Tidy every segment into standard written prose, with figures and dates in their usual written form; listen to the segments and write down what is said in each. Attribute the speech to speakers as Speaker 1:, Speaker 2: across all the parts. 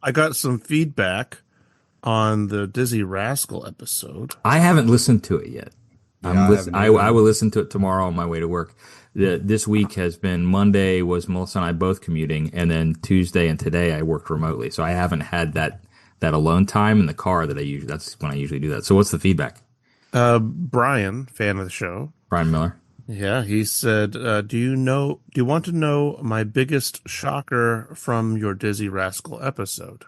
Speaker 1: I got some feedback on the Dizzy Rascal episode.
Speaker 2: I haven't listened to it yet.
Speaker 3: Yeah, I haven't
Speaker 2: I
Speaker 3: either.
Speaker 2: will listen to it tomorrow on my way to work. This week has been Monday was Melissa and I both commuting, and then Tuesday and today I worked remotely. So I haven't had that alone time in the car that I usually. That's when I usually do that. So what's the feedback?
Speaker 1: Brian, fan of the show.
Speaker 2: Brian Miller.
Speaker 1: Yeah, he said, do you want to know my biggest shocker from your Dizzy Rascal episode?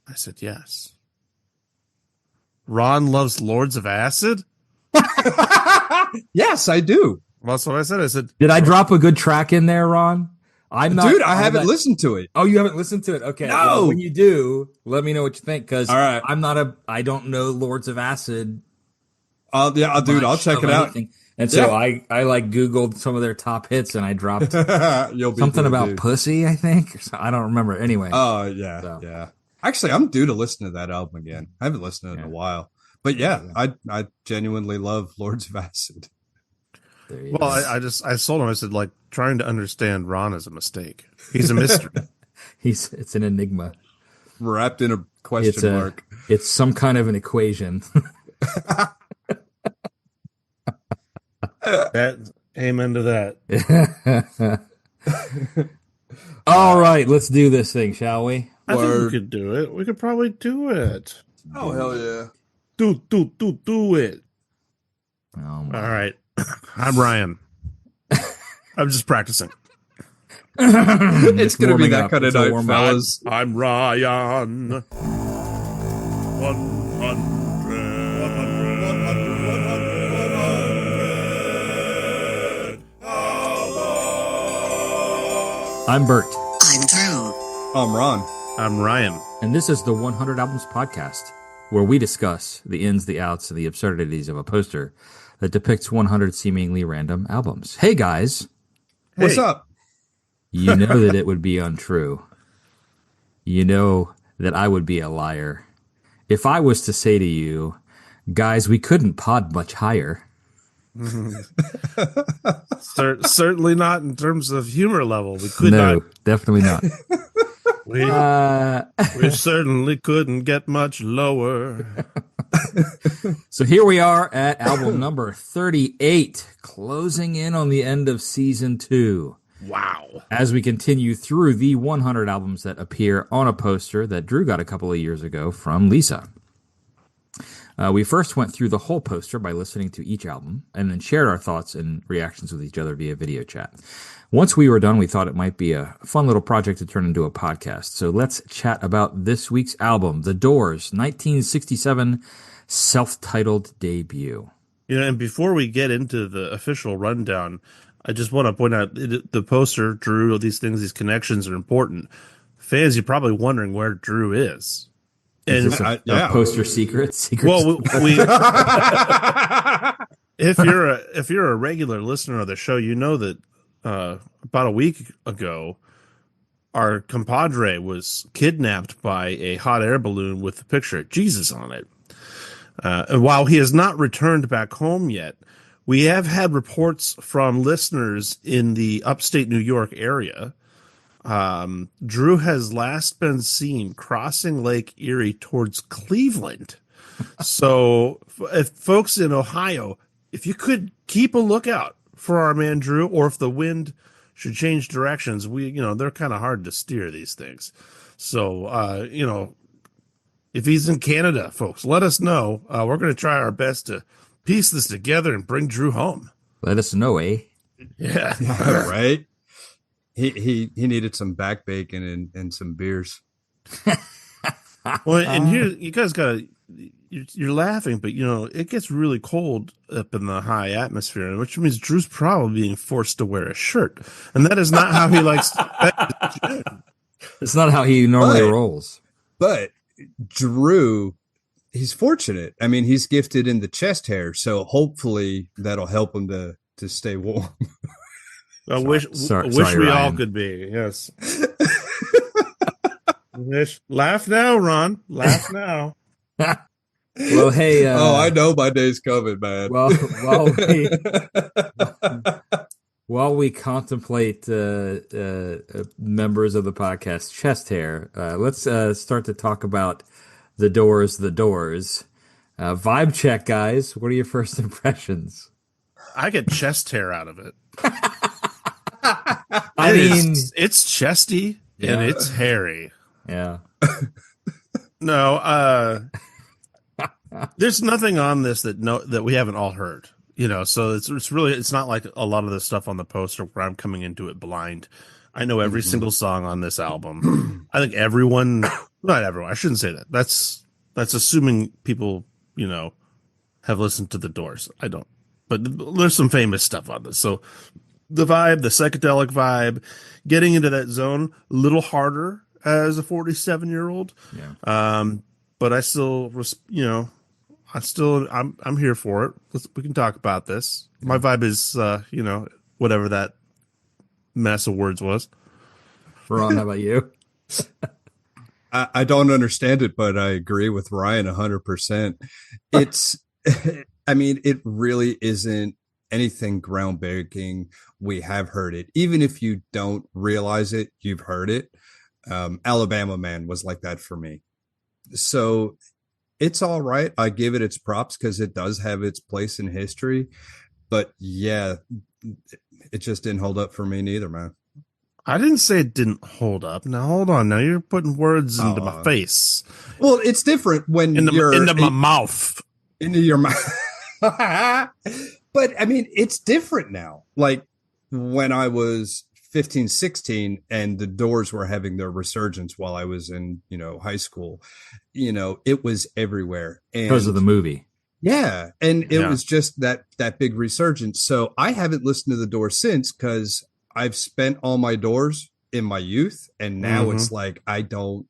Speaker 1: I said, yes. Ron loves Lords of Acid?
Speaker 3: Yes, I do.
Speaker 1: Well, that's what I said. I said,
Speaker 2: Did I drop a good track in there, Ron? I'm not,
Speaker 3: Dude, I haven't listened to it.
Speaker 2: Oh, you haven't listened to it? Okay.
Speaker 3: No.
Speaker 2: Well, when you do, let me know what you think, because
Speaker 3: All right.
Speaker 2: I don't know Lords of Acid.
Speaker 3: Dude, I'll check it out.
Speaker 2: Anything. And so I like Googled some of their top hits, and I dropped
Speaker 3: You'll be
Speaker 2: something
Speaker 3: good,
Speaker 2: about
Speaker 3: dude.
Speaker 2: pussy, I think. I don't remember. Anyway.
Speaker 3: Oh, yeah,
Speaker 2: So.
Speaker 3: yeah. Actually, I'm due to listen to that album again. I haven't listened to it in a while. But yeah, I genuinely love Lords of Acid.
Speaker 2: There you
Speaker 1: well,
Speaker 2: go.
Speaker 1: I told him, I said, like, trying to understand Ron is a mistake. He's a mystery.
Speaker 2: It's an enigma.
Speaker 3: Wrapped in a question mark.
Speaker 2: It's some kind of an equation.
Speaker 1: Amen to that.
Speaker 2: All right, let's do this thing, shall we?
Speaker 1: I think we could do it. We could probably do it.
Speaker 3: Oh, hell yeah.
Speaker 1: Do it.
Speaker 2: Oh,
Speaker 1: All
Speaker 2: my.
Speaker 1: right. I'm Ryan. I'm just practicing.
Speaker 3: It's going to be
Speaker 2: warming
Speaker 3: that
Speaker 2: up.
Speaker 3: kind of
Speaker 2: It's a
Speaker 3: night,
Speaker 2: warm-up.
Speaker 3: fellas.
Speaker 1: I'm Ryan. 100.
Speaker 2: I'm Bert,
Speaker 4: I'm Drew.
Speaker 3: I'm Ron.
Speaker 1: I'm Ryan.
Speaker 2: and this is the 100 Albums Podcast, where we discuss the ins, the outs, and the absurdities of a poster that depicts 100 seemingly random albums. Hey, guys,
Speaker 3: What's
Speaker 1: Hey.
Speaker 3: up?
Speaker 2: you know that it would be untrue. You know that I would be a liar if I was to say to you, guys, we couldn't pod much higher.
Speaker 1: Certainly not in terms of humor level. We could
Speaker 2: No,
Speaker 1: not.
Speaker 2: definitely not.
Speaker 1: We certainly couldn't get much lower.
Speaker 2: So here we are at album number 38, closing in on the end of season 2.
Speaker 1: Wow.
Speaker 2: As we continue through the 100 albums that appear on a poster that Drew got a couple of years ago from Lisa. We first went through the whole poster by listening to each album and then shared our thoughts and reactions with each other via video chat. Once we were done, we thought it might be a fun little project to turn into a podcast. So let's chat about this week's album, The Doors' 1967 self-titled debut.
Speaker 1: You know, and before we get into the official rundown, I just want to point out the poster, Drew, these things, these connections are important. Fans, you're probably wondering where Drew is.
Speaker 2: Is
Speaker 1: And
Speaker 2: this a
Speaker 3: yeah.
Speaker 2: poster secret?
Speaker 1: well, if you're a regular listener of the show, you know that about a week ago, our compadre was kidnapped by a hot air balloon with a picture of Jesus on it. And while he has not returned back home yet, we have had reports from listeners in the upstate New York area. Drew has last been seen crossing Lake Erie towards Cleveland. So if folks in Ohio, if you could keep a lookout for our man Drew, or if the wind should change directions, they're kind of hard to steer, these things. So, if he's in Canada, folks, let us know. We're going to try our best to piece this together and bring Drew home.
Speaker 2: Let us know, eh?
Speaker 1: Yeah.
Speaker 3: Right? He needed some back bacon and some beers.
Speaker 1: Well, and here you guys you're laughing, but it gets really cold up in the high atmosphere, which means Drew's probably being forced to wear a shirt, and that is not how he likes to.
Speaker 2: It's not how he normally rolls.
Speaker 3: But Drew, he's fortunate. I mean, he's gifted in the chest hair, so hopefully that'll help him to stay warm.
Speaker 1: I wish
Speaker 2: Sorry,
Speaker 1: we all
Speaker 2: Ryan.
Speaker 1: could be. Yes. Laugh now, Ron. Laugh now.
Speaker 2: Well, hey.
Speaker 3: I know my day's coming, man.
Speaker 2: Well, While we contemplate members of the podcast chest hair, let's start to talk about the Doors. Vibe check, guys. What are your first impressions?
Speaker 1: I get chest hair out of it.
Speaker 2: I mean,
Speaker 1: it's chesty and it's hairy.
Speaker 2: Yeah.
Speaker 1: No, there's nothing on this that we haven't all heard. So it's really, it's not like a lot of the stuff on the poster where I'm coming into it blind. I know every single song on this album. I think not everyone. I shouldn't say that. That's assuming people, have listened to the Doors. I don't, but there's some famous stuff on this. So the vibe, the psychedelic vibe, getting into that zone, a little harder as a 47-year-old.
Speaker 2: Yeah.
Speaker 1: But I still, I'm here for it. We can talk about this. My vibe is, whatever that mess of words was.
Speaker 2: Ron, how about you?
Speaker 3: I don't understand it, but I agree with Ryan 100%. It's, I mean, it really isn't anything groundbreaking. We have heard it. Even if you don't realize it, you've heard it. Alabama Man was like that for me. So it's all right. I give it its props because it does have its place in history. But yeah, it just didn't hold up for me neither, man.
Speaker 1: I didn't say it didn't hold up. Now hold on. Now you're putting words into my face.
Speaker 3: Well, it's different when you're
Speaker 1: into my mouth.
Speaker 3: Into your mouth. But I mean, it's different now. Like when I was 15, 16 and the Doors were having their resurgence while I was in, high school, it was everywhere. And
Speaker 2: because of the movie.
Speaker 3: Yeah. And it was just that big resurgence. So I haven't listened to the Doors since because I've spent all my Doors in my youth. And now it's like, I don't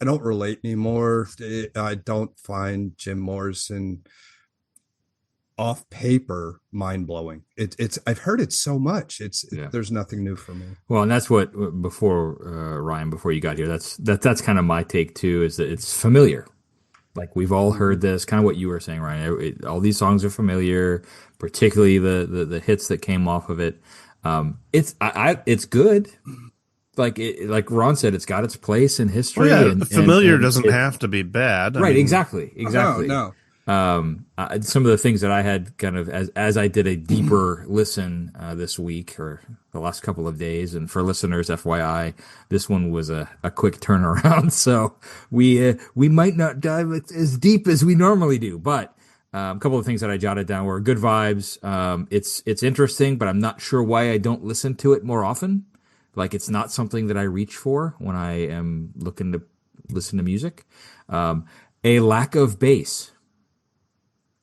Speaker 3: relate anymore. I don't find Jim Morrison off paper mind blowing. It's I've heard it so much. There's nothing new for me.
Speaker 2: Well, and that's what Ryan, before you got here, that's kind of my take too, is that it's familiar. Like we've all heard this, kind of what you were saying, Ryan. All these songs are familiar, particularly the hits that came off of it. It's good. Like Ron said, it's got its place in history.
Speaker 1: Well, yeah, familiar doesn't have to be bad.
Speaker 2: Right, exactly.
Speaker 3: No.
Speaker 2: Some of the things that I had kind of as I did a deeper listen this week or the last couple of days, and for listeners, FYI, this one was a quick turnaround, so we might not dive as deep as we normally do, but a couple of things that I jotted down were good vibes. It's interesting, but I'm not sure why I don't listen to it more often. Like it's not something that I reach for when I am looking to listen to music. A lack of bass.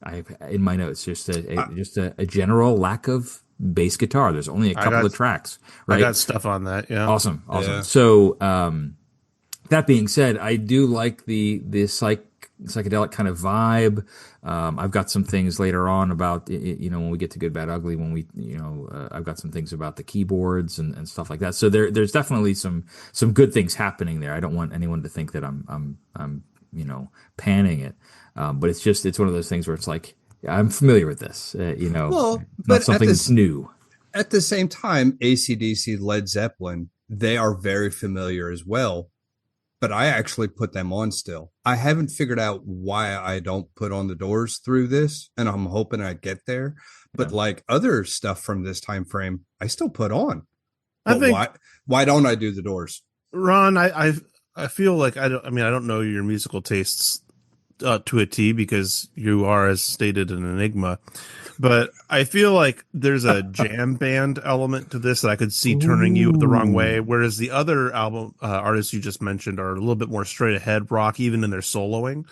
Speaker 2: I have in my notes just a general lack of bass guitar. There's only a couple of tracks. Right?
Speaker 1: I got stuff on that. Yeah.
Speaker 2: Awesome.
Speaker 3: Yeah.
Speaker 2: So that being said, I do like the psychedelic kind of vibe. I've got some things later on about when we get to Good Bad Ugly, when we I've got some things about the keyboards and stuff like that. So there's definitely some good things happening there. I don't want anyone to think that I'm panning it. But it's one of those things where it's like, I'm familiar with this,
Speaker 3: well,
Speaker 2: not
Speaker 3: but
Speaker 2: something that's new.
Speaker 3: At the same time, AC/DC, Led Zeppelin, they are very familiar as well. But I actually put them on still. I haven't figured out why I don't put on the Doors through this, and I'm hoping I get there. But like other stuff from this time frame, I still put on. But why don't I do the Doors?
Speaker 1: Ron, I feel like I don't know your musical tastes to a T because you are, as stated, an enigma, but I feel like there's a jam band element to this that I could see turning you the wrong way, whereas the other album artists you just mentioned are a little bit more straight ahead rock, even in their soloing.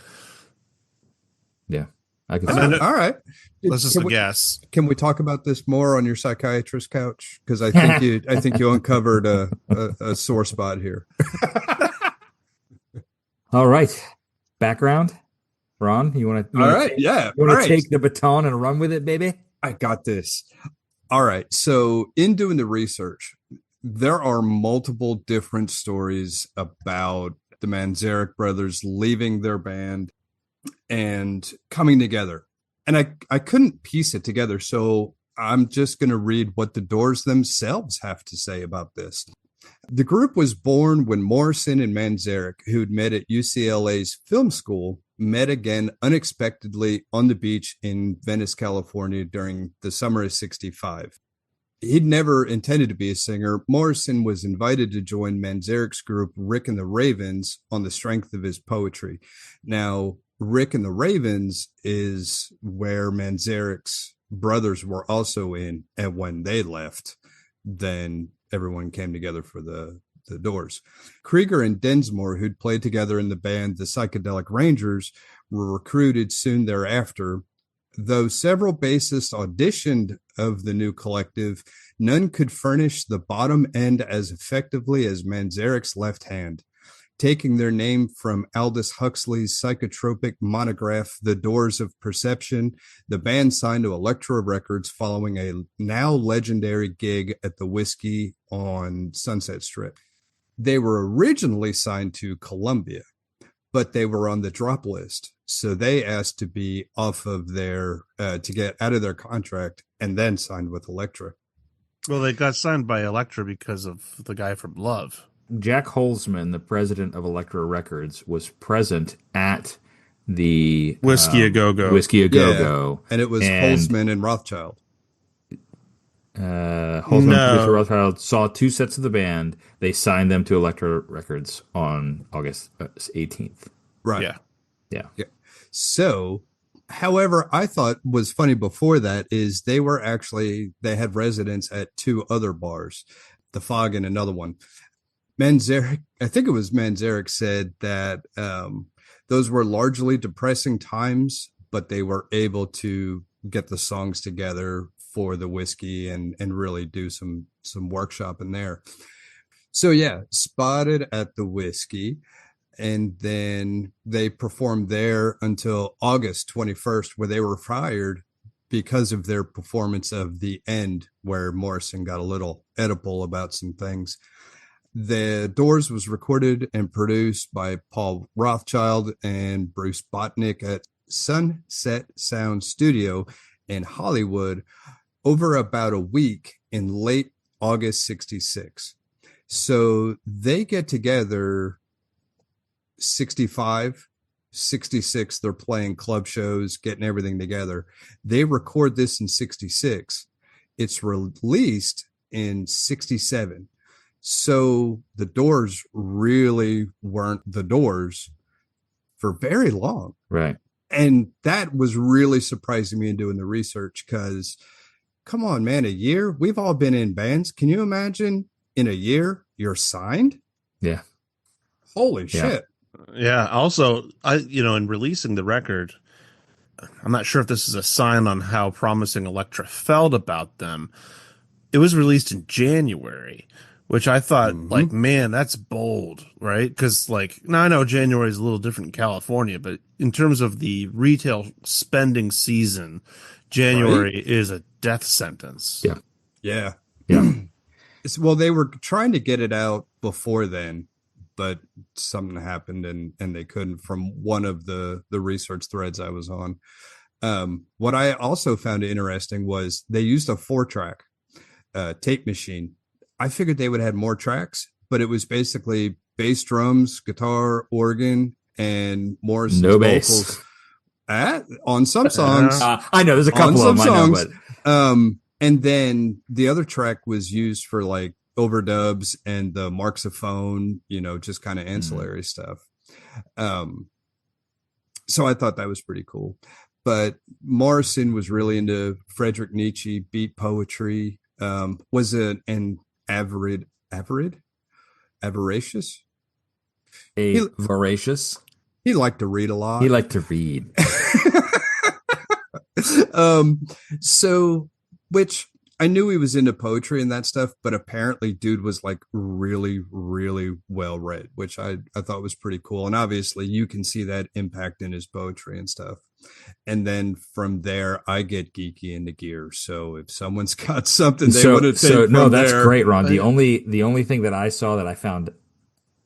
Speaker 2: Yeah, I can see
Speaker 3: all right.
Speaker 1: That's just a guess.
Speaker 3: Can we talk about this more on your psychiatrist couch? Because I think you uncovered a sore spot here.
Speaker 2: All right, background. Ron, you want to?
Speaker 3: All right, yeah.
Speaker 2: You want to take the baton and run with it, baby?
Speaker 3: I got this. All right. So, in doing the research, there are multiple different stories about the Manzarek brothers leaving their band and coming together, and I couldn't piece it together. So, I'm just going to read what the Doors themselves have to say about this. The group was born when Morrison and Manzarek, who'd met at UCLA's film school, met again unexpectedly on the beach in Venice, California during the summer of 65. He'd never intended to be a singer. Morrison was invited to join Manzarek's group, Rick and the Ravens, on the strength of his poetry. Now, Rick and the Ravens is where Manzarek's brothers were also in, and when they left, then everyone came together for the Doors. Krieger and Densmore, who'd played together in the band the Psychedelic Rangers, were recruited soon thereafter. Though several bassists auditioned of the new collective, none could furnish the bottom end as effectively as Manzarek's left hand. Taking their name from Aldous Huxley's psychotropic monograph, The Doors of Perception, the band signed to Elektra Records following a now legendary gig at the Whiskey on Sunset Strip. They were originally signed to Columbia, but they were on the drop list. So they asked to be off of their, to get out of their contract, and then signed with Elektra.
Speaker 1: Well, they got signed by Elektra because of the guy from Love.
Speaker 2: Jack Holzman, the president of Elektra Records, was present at the
Speaker 1: Whiskey A Go-Go.
Speaker 2: Whiskey A Go-Go.
Speaker 3: Yeah, and it was Holzman and Rothschild.
Speaker 2: Holzman producer Rothschild saw 2 sets of the band. They signed them to Elektra Records on August 18th.
Speaker 3: Right.
Speaker 2: Yeah.
Speaker 3: So, however, I thought was funny before that is they had residence at 2 other bars, the Fog and another one. Manzarek, I think it was Manzarek, said that those were largely depressing times, but they were able to get the songs together for the Whiskey and really do some workshop in there. So yeah, spotted at the Whiskey, and then they performed there until August 21st, where they were fired because of their performance of The End, where Morrison got a little edible about some things. The Doors was recorded and produced by Paul Rothschild and Bruce Botnick at Sunset Sound Studio in Hollywood over about a week in late August 66. So they get together 65, 66. They're playing club shows, getting everything together. They record this in 66. It's released in 67. So the Doors really weren't the Doors for very long.
Speaker 2: Right.
Speaker 3: And that was really surprising me in doing the research because, come on, man, a year? We've all been in bands. Can you imagine in a year you're signed?
Speaker 2: Yeah.
Speaker 3: Holy shit.
Speaker 1: Yeah. Also, in releasing the record, I'm not sure if this is a sign on how promising Elektra felt about them. It was released in January, which I thought, like, man, that's bold, right? Because, now I know January is a little different in California, but in terms of the retail spending season, January is a death sentence.
Speaker 3: Yeah.
Speaker 2: Yeah.
Speaker 3: Well, they were trying to get it out before then, but something happened and they couldn't, from one of the research threads I was on. What I also found interesting was they used a 4-track tape machine. I figured they would have more tracks, but it was basically bass, drums, guitar, organ, and Morrison's vocals. On some songs.
Speaker 2: I know there's a couple of them,
Speaker 3: songs,
Speaker 2: I know, but
Speaker 3: and then the other track was used for like overdubs and the marxophone, just kind of ancillary stuff. So I thought that was pretty cool. But Morrison was really into Friedrich Nietzsche, beat poetry, was an avaricious?
Speaker 2: Voracious.
Speaker 3: He liked to read a lot.
Speaker 2: He liked to read.
Speaker 3: So, which I knew he was into poetry and that stuff, but apparently dude was like really, really well read, which I thought was pretty cool. And obviously you can see that impact in his poetry and stuff. And then from there, I get geeky into gear. So if someone's got something they want to take from
Speaker 2: that's
Speaker 3: there,
Speaker 2: great, Ron. The only thing that I saw that I found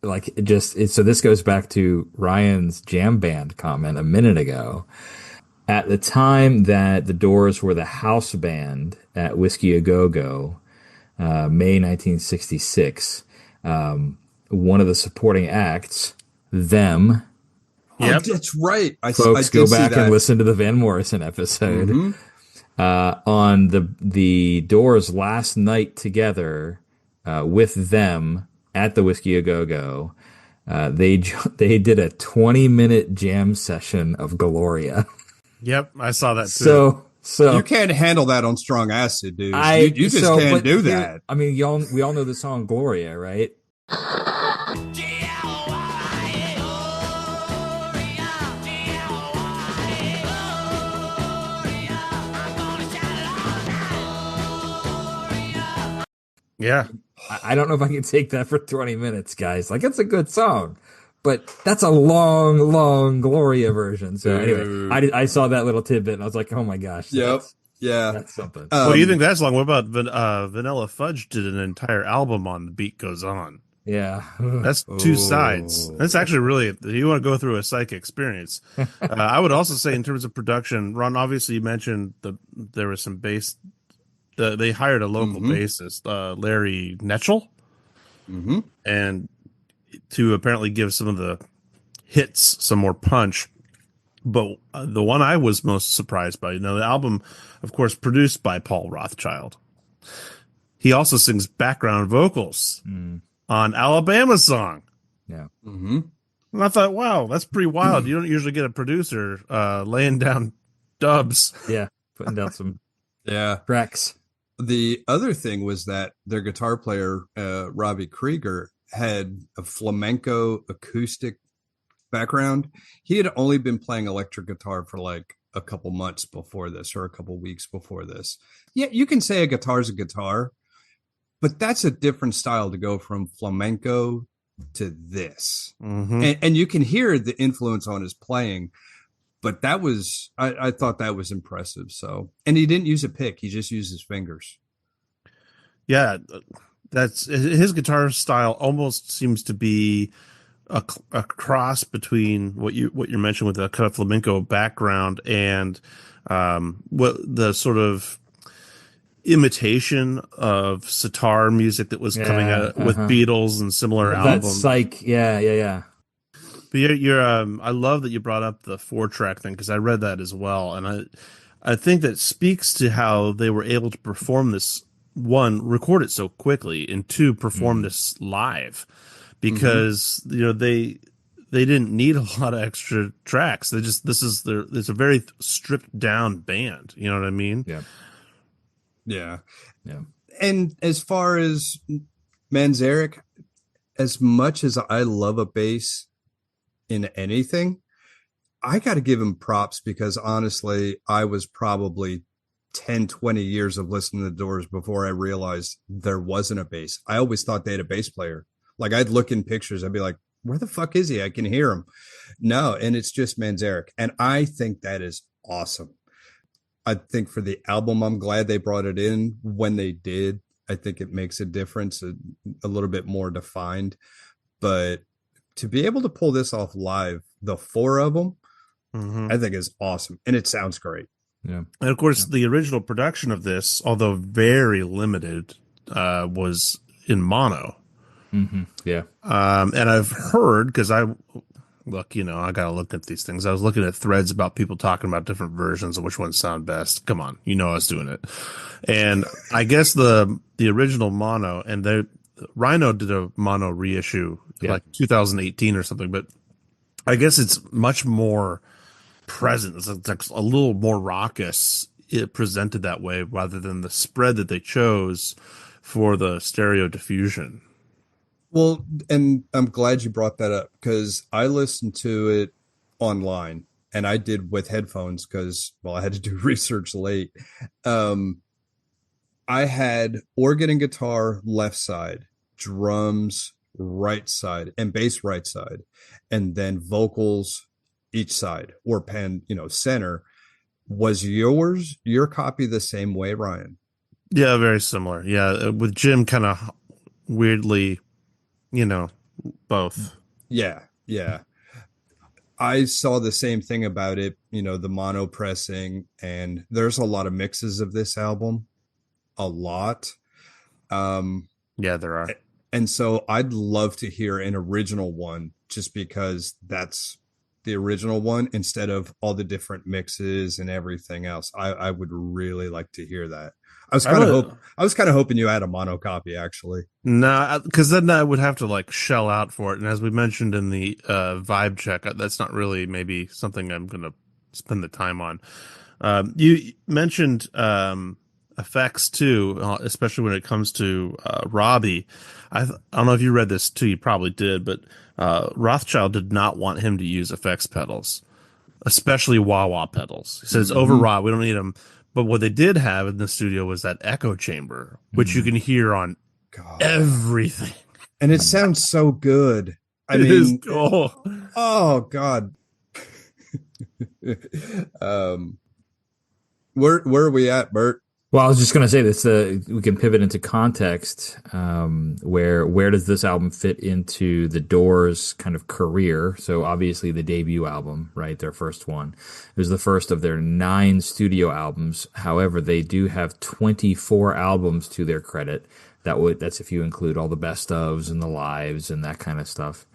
Speaker 2: so this goes back to Ryan's jam band comment a minute ago. at the time that the Doors were the house band at Whiskey A Go Go, May 1966, one of the supporting acts, them.
Speaker 1: Yep.
Speaker 3: Oh, that's right. I
Speaker 2: Folks,
Speaker 3: did
Speaker 2: go
Speaker 3: see
Speaker 2: back and
Speaker 3: that.
Speaker 2: listen to the Van Morrison episode.
Speaker 3: Mhm.
Speaker 2: On the Doors' last night together with them at the Whiskey A Go Go. They did a 20-minute jam session of Gloria.
Speaker 1: Yep. I saw that too.
Speaker 2: So
Speaker 3: You can't handle that on strong acid, dude. You just can't do that.
Speaker 2: I mean, we all know the song Gloria, right?
Speaker 1: Yeah.
Speaker 2: I don't know if I can take that for 20 minutes, guys. Like, it's a good song, but that's a long Gloria version. So anyway, I saw that little tidbit and I was like, oh my gosh.
Speaker 3: Yep. Yeah.
Speaker 2: That's something.
Speaker 1: What do you think that's long? What about Vanilla Fudge did an entire album on The Beat Goes On?
Speaker 2: Yeah.
Speaker 1: That's two sides. That's actually really, you want to go through a psych experience. I would also say in terms of production, Ron, obviously you mentioned there was some bass. They hired a local bassist, Larry Netchell, and to apparently give some of the hits some more punch. But the one I was most surprised by, the album, of course, produced by Paul Rothchild. He also sings background vocals on Alabama Song.
Speaker 2: Yeah.
Speaker 1: And I thought, wow, that's pretty wild. You don't usually get a producer laying down dubs.
Speaker 2: Yeah. Putting down some
Speaker 3: Yeah.
Speaker 2: tracks.
Speaker 3: The other thing was that their guitar player, Robbie Krieger, had a flamenco acoustic background. He had only been playing electric guitar for like a couple months before this, or a couple weeks before this. Yeah, you can say a guitar's a guitar, but that's a different style to go from flamenco to this. And you can hear the influence on his playing, but that was, I thought that was impressive. So, and he didn't use a pick. He just used his fingers.
Speaker 1: Yeah, that's his guitar style. Almost seems to be a cross between what you mentioned with a kind of flamenco background and what the sort of imitation of sitar music that was coming out with Beatles and similar albums.
Speaker 2: Psych. Yeah.
Speaker 1: But you're I love that you brought up the 4-track thing, because I read that as well, and I think that speaks to how they were able to perform this, one, record it so quickly, and two, perform this live, because they didn't need a lot of extra tracks. They just it's a very stripped down band. You know what I mean?
Speaker 3: Yeah. And as far as Manzarek, as much as I love a bass in anything, I got to give him props, because honestly, I was probably 10, 20 years of listening to the Doors before I realized there wasn't a bass. I always thought they had a bass player. Like, I'd look in pictures, I'd be like, where the fuck is he? I can hear him. No, and it's just Manzarek. And I think that is awesome. I think for the album, I'm glad they brought it in when they did. I think it makes a difference, a little bit more defined. But to be able to pull this off live, the four of them, I think is awesome. And it sounds great.
Speaker 1: Yeah. And of course, the original production of this, although very limited, was in mono.
Speaker 2: Yeah.
Speaker 1: And I've heard, because I got to look at these things. I was looking at threads about people talking about different versions and which ones sound best. Come on, I was doing it. And I guess the original mono, and Rhino did a mono reissue like 2018 or something, but I guess it's much more present. It's like a little more raucous, it presented that way, rather than the spread that they chose for the stereo diffusion.
Speaker 3: Well, and I'm glad you brought that up, because I listened to it online, and I did with headphones because, I had to do research late. I had organ and guitar left side, drums right side, and bass right side, and then vocals each side, or center. Was your copy the same way, Ryan?
Speaker 1: Yeah, very similar. Yeah, with Jim kind of weirdly, both.
Speaker 3: Yeah. I saw the same thing about it, the mono pressing, and there's a lot of mixes of this album, a lot. Um,
Speaker 1: Yeah, there are.
Speaker 3: and so I'd love to hear an original one just because that's the original one instead of all the different mixes and everything else. I would really like to hear that. I was kind of hoping you had a mono copy actually.
Speaker 1: No, because then I would have to like shell out for it, and as we mentioned in the vibe check, that's not really maybe something I'm gonna spend the time on. You mentioned effects too, especially when it comes to Robbie. I don't know if you read this too. You probably did, but Rothschild did not want him to use effects pedals, especially wah-wah pedals. He says overwrought. We don't need them. But what they did have in the studio was that echo chamber, which you can hear on
Speaker 3: God.
Speaker 1: everything.
Speaker 3: And it sounds so good.
Speaker 1: It is cool.
Speaker 3: Oh God. Where are we at, Bert?
Speaker 2: Well, I was just going to say this. We can pivot into context. Where does this album fit into the Doors' kind of career? So obviously the debut album, right, their first one, it was the first of their 9 studio albums. However, they do have 24 albums to their credit. That's if you include all the best ofs and the lives and that kind of stuff.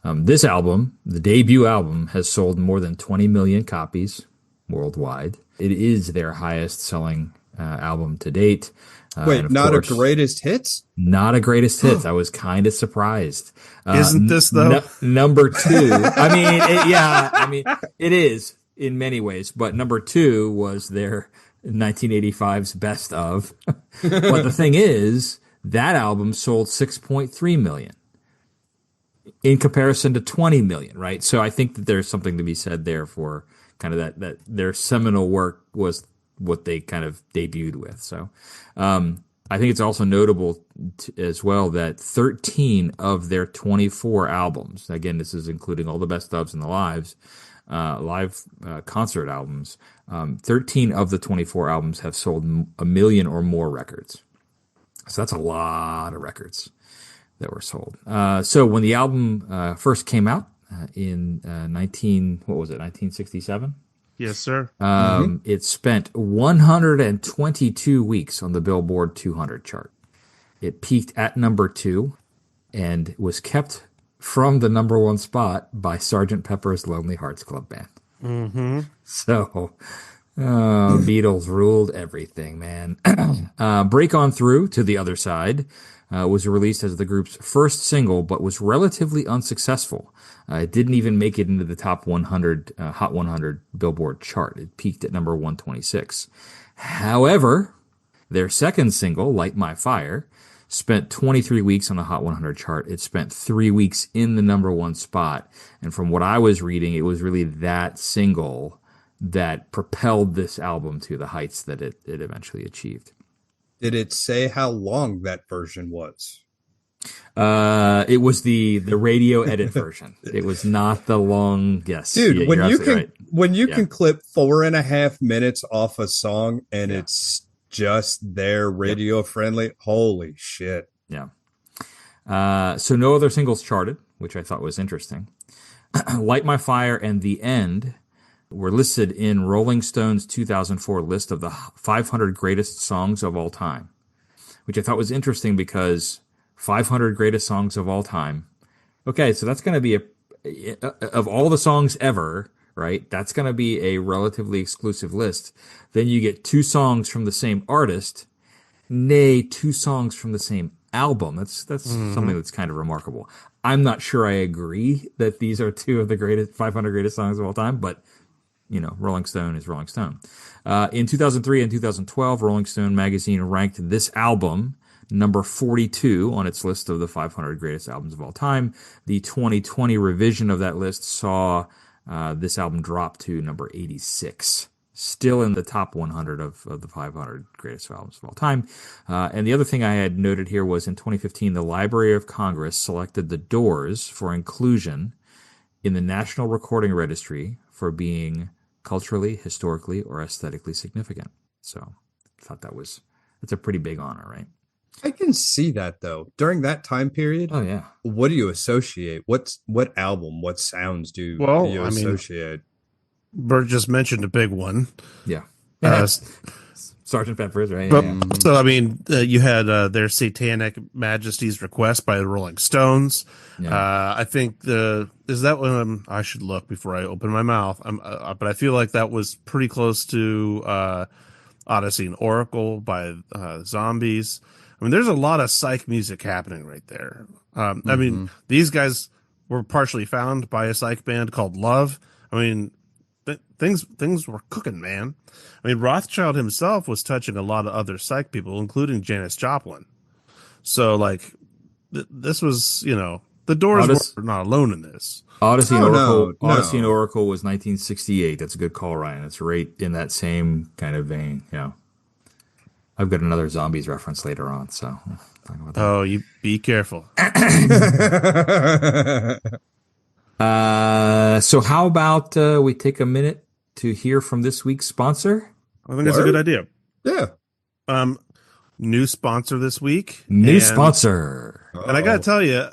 Speaker 2: This album, the debut album, has sold more than 20 million copies worldwide. It is their highest selling album to date.
Speaker 3: Wait, not a greatest hits?
Speaker 2: Not a greatest hits. I was kind of surprised.
Speaker 1: Isn't this though?
Speaker 2: Number 2. I mean, it is in many ways, but number 2 was their 1985's best of. But the thing is, that album sold 6.3 million in comparison to 20 million, right? So I think that there's something to be said there for kind of that their seminal work was what they kind of debuted with. So I think it's also notable as well that 13 of their 24 albums, again, this is including all the best ofs and the live concert albums, 13 of the 24 albums have sold 1 million or more records. So that's a lot of records that were sold. So when the album first came out in 1967?
Speaker 1: Yes, sir.
Speaker 2: It spent 122 weeks on the Billboard 200 chart. It peaked at number 2 and was kept from the number 1 spot by Sgt. Pepper's Lonely Hearts Club Band.
Speaker 1: Mm-hmm.
Speaker 2: So, Beatles ruled everything, man. Break On Through to the Other Side was released as the group's first single, but was relatively unsuccessful. It didn't even make it into the top 100, Hot 100 Billboard chart. It peaked at number 126. However, their second single, Light My Fire, spent 23 weeks on the Hot 100 chart. It spent 3 weeks in the number 1 spot. And from what I was reading, it was really that single that propelled this album to the heights that it eventually achieved.
Speaker 3: Did it say how long that version was?
Speaker 2: It was the radio edit version. It was not the long. Yes,
Speaker 3: dude.
Speaker 2: Yeah,
Speaker 3: when you can clip 4.5 minutes off a song and it's just there radio friendly, holy shit.
Speaker 2: Yeah. So no other singles charted, which I thought was interesting. Light My Fire and The End were listed in Rolling Stone's 2004 list of the 500 greatest songs of all time, which I thought was interesting because 500 greatest songs of all time. Okay, so that's going to be of all the songs ever, right? That's going to be a relatively exclusive list. Then you get 2 songs from the same artist, nay, 2 songs from the same album. That's something that's kind of remarkable. I'm not sure I agree that these are 2 of the 500 greatest songs of all time, but Rolling Stone is Rolling Stone. In 2003 and 2012, Rolling Stone magazine ranked this album number 42 on its list of the 500 greatest albums of all time. The 2020 revision of that list saw this album drop to number 86, still in the top 100 of the 500 greatest albums of all time. And the other thing I had noted here was in 2015, the Library of Congress selected The Doors for inclusion in the National Recording Registry for being culturally, historically, or aesthetically significant. So I thought that's a pretty big honor, right?
Speaker 3: I can see that though. During that time period,
Speaker 2: Oh yeah.
Speaker 3: what do you associate? What album, what sounds do
Speaker 1: Well,
Speaker 3: you
Speaker 1: I mean,
Speaker 3: associate?
Speaker 1: Bert just mentioned a big one.
Speaker 2: Yeah.
Speaker 1: Uh,
Speaker 2: Sergeant Pepper's, right?
Speaker 1: but
Speaker 2: Yeah.
Speaker 1: so I mean, you had their Satanic Majesty's Request by the Rolling Stones.
Speaker 2: Yeah.
Speaker 1: I think is that one I should look before I open my mouth. But I feel like that was pretty close to Odyssey and Oracle by Zombies. I mean, there's a lot of psych music happening right there. I mean, these guys were partially found by a psych band called Love. I mean, things were cooking, man. I mean, Rothschild himself was touching a lot of other psych people, including Janis Joplin. So, like, this was, the Doors were not alone in this.
Speaker 2: Odyssey and
Speaker 3: Oh,
Speaker 2: Oracle.
Speaker 3: no.
Speaker 2: Odyssey and Oracle was 1968. That's a good call, Ryan. It's right in that same kind of vein. Yeah. I've got another Zombies reference later on, so we'll talk about that.
Speaker 1: Oh, you be careful.
Speaker 2: So how about we take a minute to hear from this week's sponsor?
Speaker 1: I think that's a good idea.
Speaker 3: Yeah.
Speaker 1: New sponsor this week.
Speaker 2: New sponsor.
Speaker 1: And I got to tell you,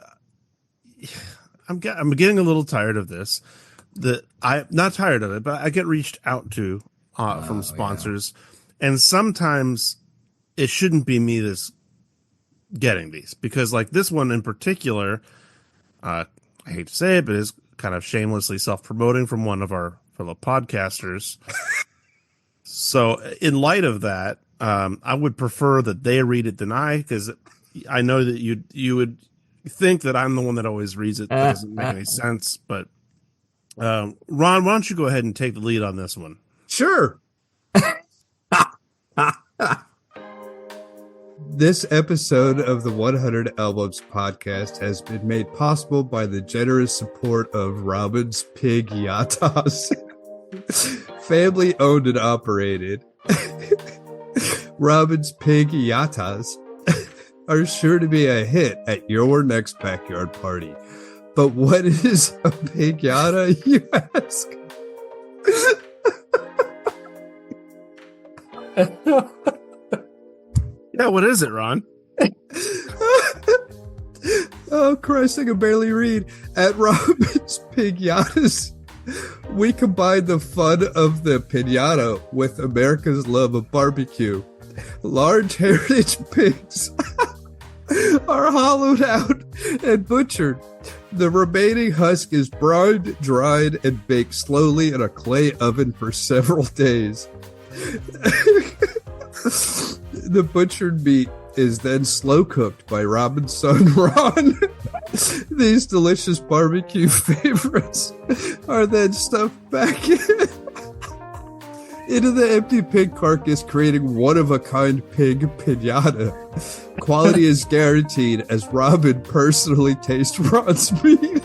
Speaker 1: I'm getting a little tired of this. I'm not tired of it, but I get reached out to from sponsors, and sometimes it shouldn't be me that's getting these, because like this one in particular, I hate to say it, but is kind of shamelessly self-promoting from one of our fellow podcasters. So in light of that, I would prefer that they read it than I, because I know that you would think that I'm the one that always reads it. That doesn't make any sense. But Ron, why don't you go ahead and take the lead on this one?
Speaker 3: Sure. This episode of the 100 Albums podcast has been made possible by the generous support of Robin's Pig Yatas. Family owned and operated. Robin's Pig Yatas are sure to be a hit at your next backyard party. But what is a piñata, you ask?
Speaker 1: Yeah, what is it, Ron?
Speaker 3: Oh, Christ, I can barely read. At Robin's Piñatas, we combine the fun of the piñata with America's love of barbecue. Large heritage pigs are hollowed out and butchered. The remaining husk is brined, dried, and baked slowly in a clay oven for several days. The butchered meat is then slow cooked by Robin's son Ron. These delicious barbecue favorites are then stuffed back into the empty pig carcass, creating one-of-a-kind pig piñata. Quality is guaranteed as Robin personally tastes Ron's meat.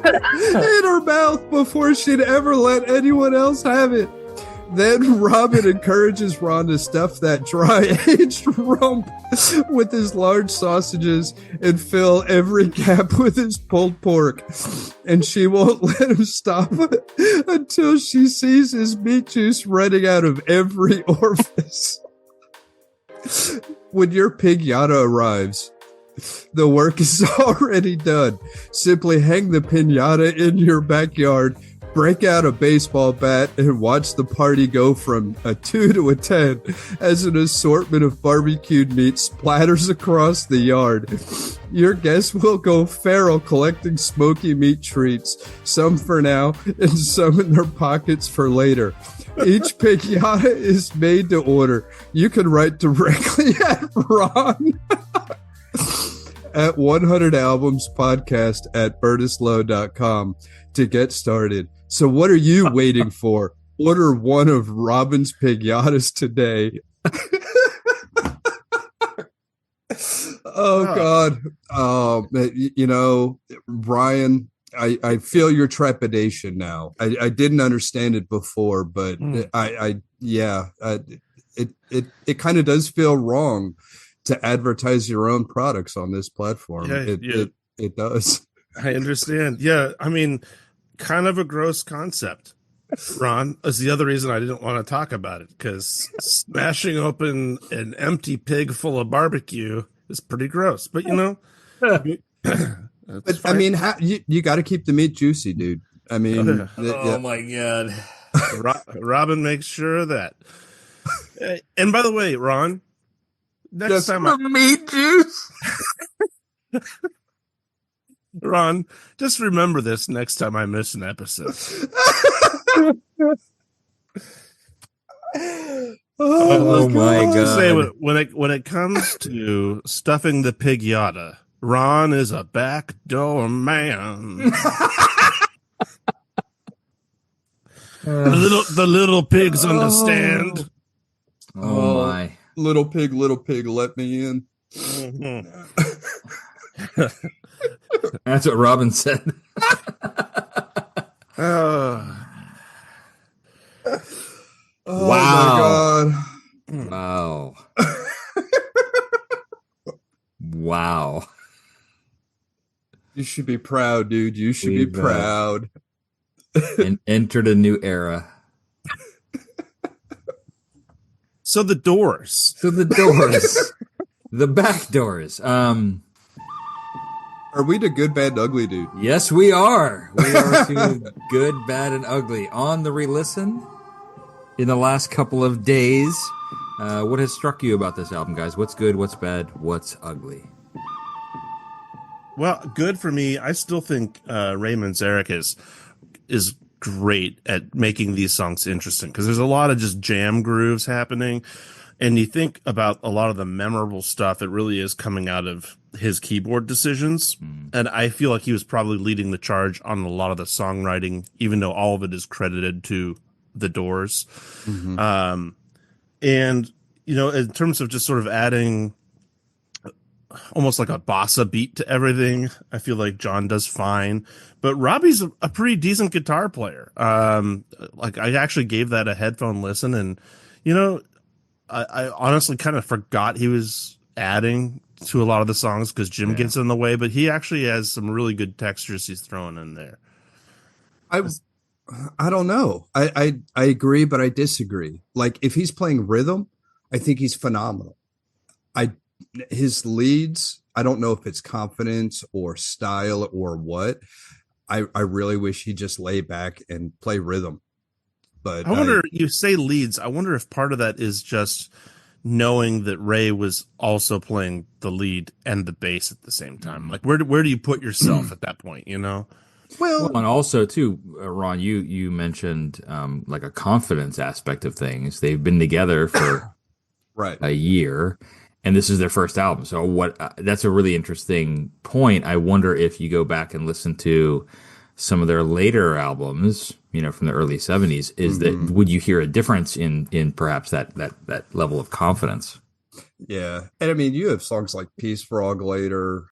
Speaker 3: In her mouth before she'd ever let anyone else have it. Then Robin encourages Ron to stuff that dry-aged rump with his large sausages and fill every gap with his pulled pork. And she won't let him stop until she sees his meat juice running out of every orifice. When your piñata arrives, the work is already done. Simply hang the piñata in your backyard, break out a baseball bat, and watch the party go from a 2 to a 10 as an assortment of barbecued meat splatters across the yard. Your guests will go feral collecting smoky meat treats, some for now and some in their pockets for later. Each piñata is made to order. You can write directly at Ron at 100 Albums Podcast at bertislow.com to get started. So what are you waiting for? Order one of Robin's piñatas today. Oh, God. Ryan, I feel your trepidation now. I didn't understand it before, but it kind of does feel wrong to advertise your own products on this platform. It does.
Speaker 1: I understand. Yeah, I mean, kind of a gross concept. Ron, is the other reason I didn't want to talk about it, because smashing open an empty pig full of barbecue is pretty gross. But
Speaker 3: But
Speaker 1: it's
Speaker 3: I
Speaker 1: fine.
Speaker 3: mean, you got to keep the meat juicy, dude. I mean,
Speaker 2: Oh my god.
Speaker 1: Robin makes sure of that. And by the way, Ron, next
Speaker 3: Yes.
Speaker 1: time,
Speaker 2: The meat juice.
Speaker 1: Ron, just remember this next time I miss an episode.
Speaker 2: Oh my
Speaker 1: Let's just
Speaker 2: god.
Speaker 1: say when it comes to stuffing the pig yada, Ron is a backdoor man. The little pigs understand.
Speaker 2: Oh my.
Speaker 3: Little pig, let me in.
Speaker 1: Mhm.
Speaker 2: That's what Robin said.
Speaker 1: Uh,
Speaker 3: Oh
Speaker 2: Wow.
Speaker 3: my god.
Speaker 2: Wow. Wow.
Speaker 3: You should be proud, dude. You should be
Speaker 2: We've,
Speaker 3: proud.
Speaker 2: And entered a new era.
Speaker 1: so the Doors.
Speaker 2: So the doors. The back doors.
Speaker 3: Are we the good, bad, and ugly, dude?
Speaker 2: Yes, we are. We are to good, bad, and ugly on the re-listen in the last couple of days. What has struck you about this album, guys? What's good? What's bad? What's ugly?
Speaker 1: Well, good for me. I still think Ray Manzarek is great at making these songs interesting, because there's a lot of just jam grooves happening, and you think about a lot of the memorable stuff. It really is coming out of his keyboard decisions, and I feel like he was probably leading the charge on a lot of the songwriting, even though all of it is credited to the Doors.
Speaker 3: Mm-hmm.
Speaker 1: And in terms of just sort of adding almost like a bossa beat to everything, I feel like John does fine, but Robbie's a pretty decent guitar player. Like, I actually gave that a headphone listen, and I honestly kind of forgot he was adding to a lot of the songs because Jim gets in the way, but he actually has some really good textures he's throwing in there.
Speaker 3: I don't know. I agree, but I disagree. Like, if he's playing rhythm, I think he's phenomenal. His leads, I don't know if it's confidence or style or what. I really wish he'd just lay back and play rhythm. But
Speaker 1: I wonder, you say leads, I wonder if part of that is just knowing that Ray was also playing the lead and the bass at the same time. Like, where do you put yourself at that point,
Speaker 2: Well, and also too, Ron, you mentioned like a confidence aspect of things. They've been together for
Speaker 3: right.
Speaker 2: a year, and this is their first album. So that's a really interesting point. I wonder if you go back and listen to some of their later albums, from the early 70s, is that would you hear a difference in perhaps that level of confidence?
Speaker 3: Yeah. And I mean, you have songs like Peace Frog later.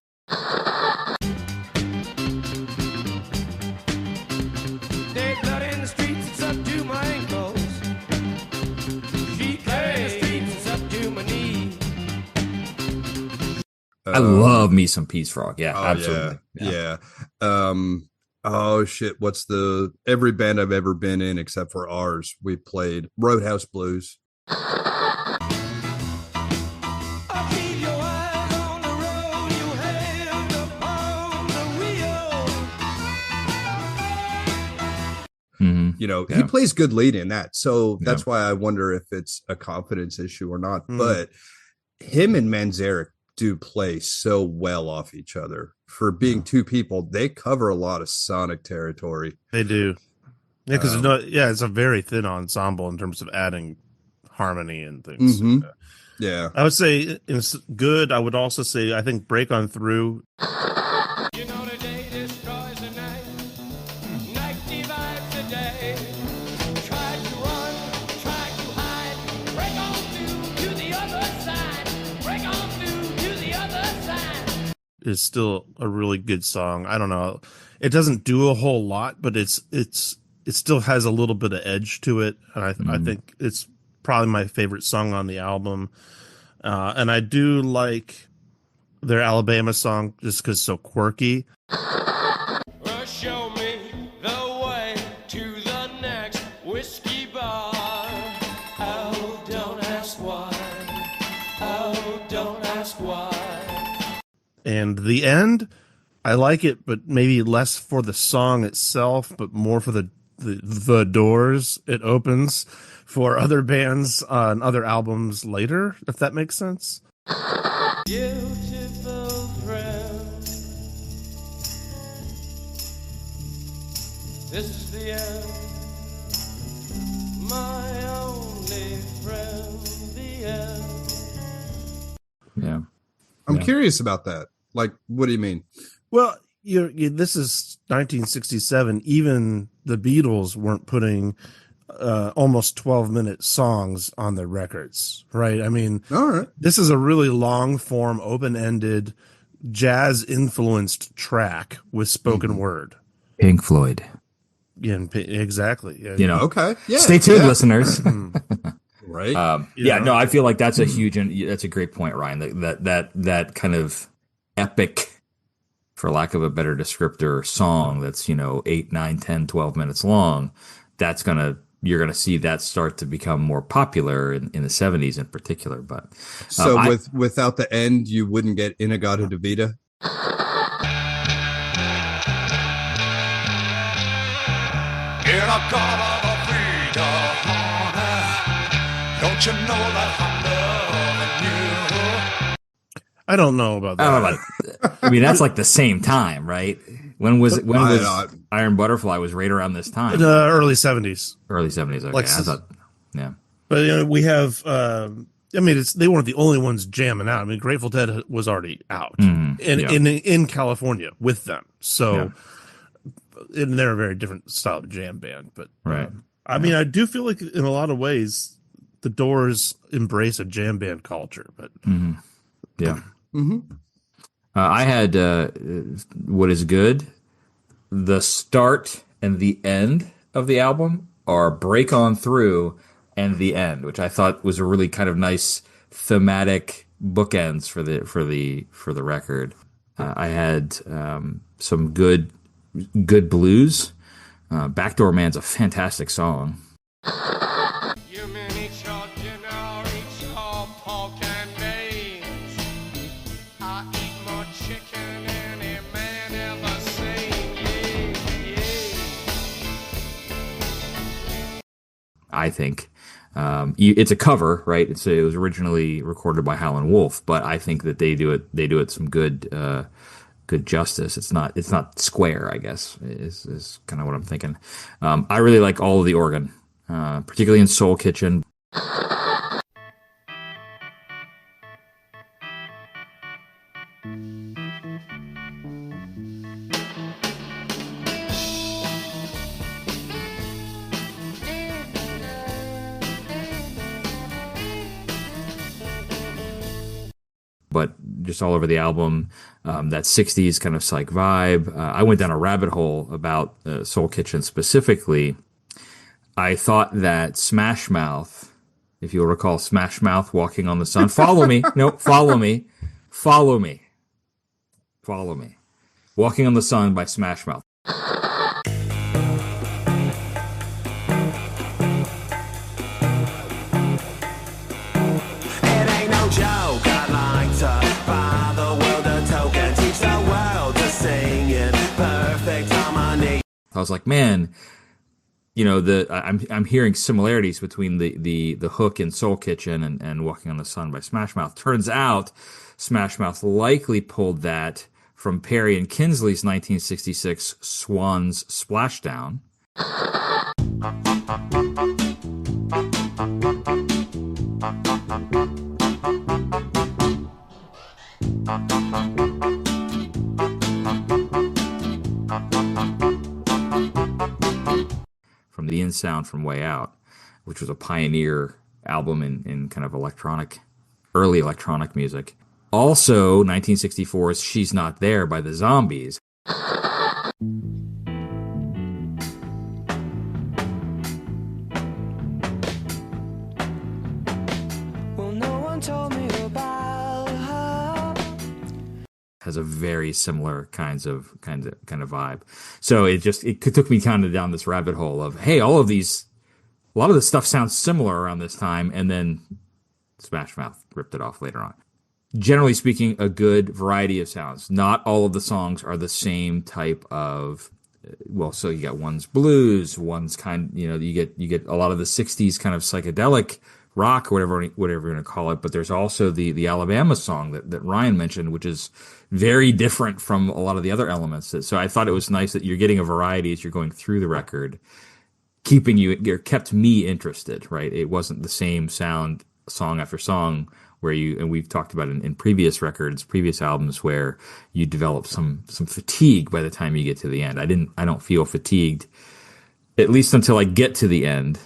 Speaker 2: I love me some Peace Frog. Yeah, absolutely.
Speaker 3: Yeah. Oh shit. What's every band I've ever been in except for ours, we played Roadhouse Blues.
Speaker 2: Mm-hmm.
Speaker 3: He plays good lead in that. So that's why I wonder if it's a confidence issue or not. But him and Manzarek do play so well off each other. For being two people, they cover a lot of sonic territory.
Speaker 1: They do. Yeah, because it's a very thin ensemble in terms of adding harmony and things.
Speaker 3: Mm-hmm. Yeah.
Speaker 1: I would say it's good. I would also say I think Break On Through.
Speaker 4: The day destroys the night. Night divides the day. Try to run, try to hide. Break on through to the other side. Break on through to the other side.
Speaker 1: Is still a really good song. I don't know. It doesn't do a whole lot, but it still has a little bit of edge to it. And I think it's probably my favorite song on the album. And I do like their Alabama song just because it's so quirky.
Speaker 4: Show me the way to the next
Speaker 1: And the end, I like it, but maybe less for the song itself, but more for the doors it opens for other bands on other albums later, if that makes sense.
Speaker 4: Beautiful friend, this is the end. My only friend, the end.
Speaker 2: Yeah.
Speaker 3: I'm curious about that. Like, what do you mean?
Speaker 1: Well, this is 1967. Even the Beatles weren't putting almost 12-minute songs on their records, right? I mean,
Speaker 3: All right.
Speaker 1: this is a really long form, open-ended, jazz-influenced track with spoken word.
Speaker 2: Pink Floyd.
Speaker 1: Yeah, exactly. Yeah,
Speaker 2: You know.
Speaker 3: Okay. Yeah.
Speaker 2: Stay tuned,
Speaker 3: yeah.
Speaker 2: listeners.
Speaker 3: Right.
Speaker 2: Yeah, no, I feel like that's a huge, and that's a great point, Ryan. That kind of epic, for lack of a better descriptor, song that's 8, 9, 10, 12 minutes long. You're gonna see that start to become more popular in the 70s in particular. But
Speaker 3: So without the end, you wouldn't get Inagata Devita.
Speaker 5: Don't you know that I'm loving you?
Speaker 1: I don't know about that.
Speaker 2: I don't know about, I mean, that's like the same time, right? When was Iron Butterfly was right around this time?
Speaker 1: The early 70s.
Speaker 2: Early 70s. Okay,
Speaker 1: Like,
Speaker 2: I thought, yeah.
Speaker 1: But we have. I mean, they weren't the only ones jamming out. I mean, Grateful Dead was already out in California with them. So, and they're a very different style of jam band. But
Speaker 2: Right.
Speaker 1: I mean, I do feel like in a lot of ways, the Doors embrace a jam band culture. But
Speaker 2: Yeah. I had what is good. The start and the end of the album are Break On Through and the end, which I thought was a really kind of nice thematic bookends for the record. I had some good blues. Backdoor Man's a fantastic song.
Speaker 4: You mean eat your dinner, eat your pork and beans. I eat more chicken than any man ever seen.
Speaker 2: I think it's a cover, right? It was originally recorded by Howlin' Wolf, but I think that they do it some good justice. It's not square, I guess, is kind of what I'm thinking. I really like all of the organ, particularly in Soul Kitchen. But just all over the album, that 60s kind of psych vibe. I went down a rabbit hole about Soul Kitchen specifically. I thought that Smash Mouth, if you'll recall Smash Mouth, Walking on the Sun. Follow me. No, follow me. Follow me. Follow me. Walking on the Sun by Smash Mouth.
Speaker 5: It ain't no joke. I like to buy the world a token, teach the world to sing in perfect harmony.
Speaker 2: I was like, man, I'm hearing similarities between the hook in Soul Kitchen and Walking on the Sun by Smash Mouth. Turns out Smash Mouth likely pulled that from Perry and Kinsley's 1966 Swans Splashdown. From the In Sound from Way Out, which was a pioneer album in kind of early electronic music. Also, 1964's She's Not There by the Zombies.
Speaker 5: Well, no one told me about her.
Speaker 2: Has a very similar kind of vibe. So it took me kind of down this rabbit hole of, hey, a lot of this stuff sounds similar around this time, and then Smash Mouth ripped it off later on. generally speaking, a good variety of sounds. Not all of the songs are the same type of. Well, so you got one's blues, one's you get a lot of the '60s kind of psychedelic rock, or whatever you're going to call it. But there's also the Alabama song that Ryan mentioned, which is very different from a lot of the other elements. So I thought it was nice that you're getting a variety as you're going through the record, kept me interested. Right, it wasn't the same sound song after song. And we've talked about in previous records, previous albums, where you develop some fatigue by the time you get to the end. I don't feel fatigued, at least until I get to the end.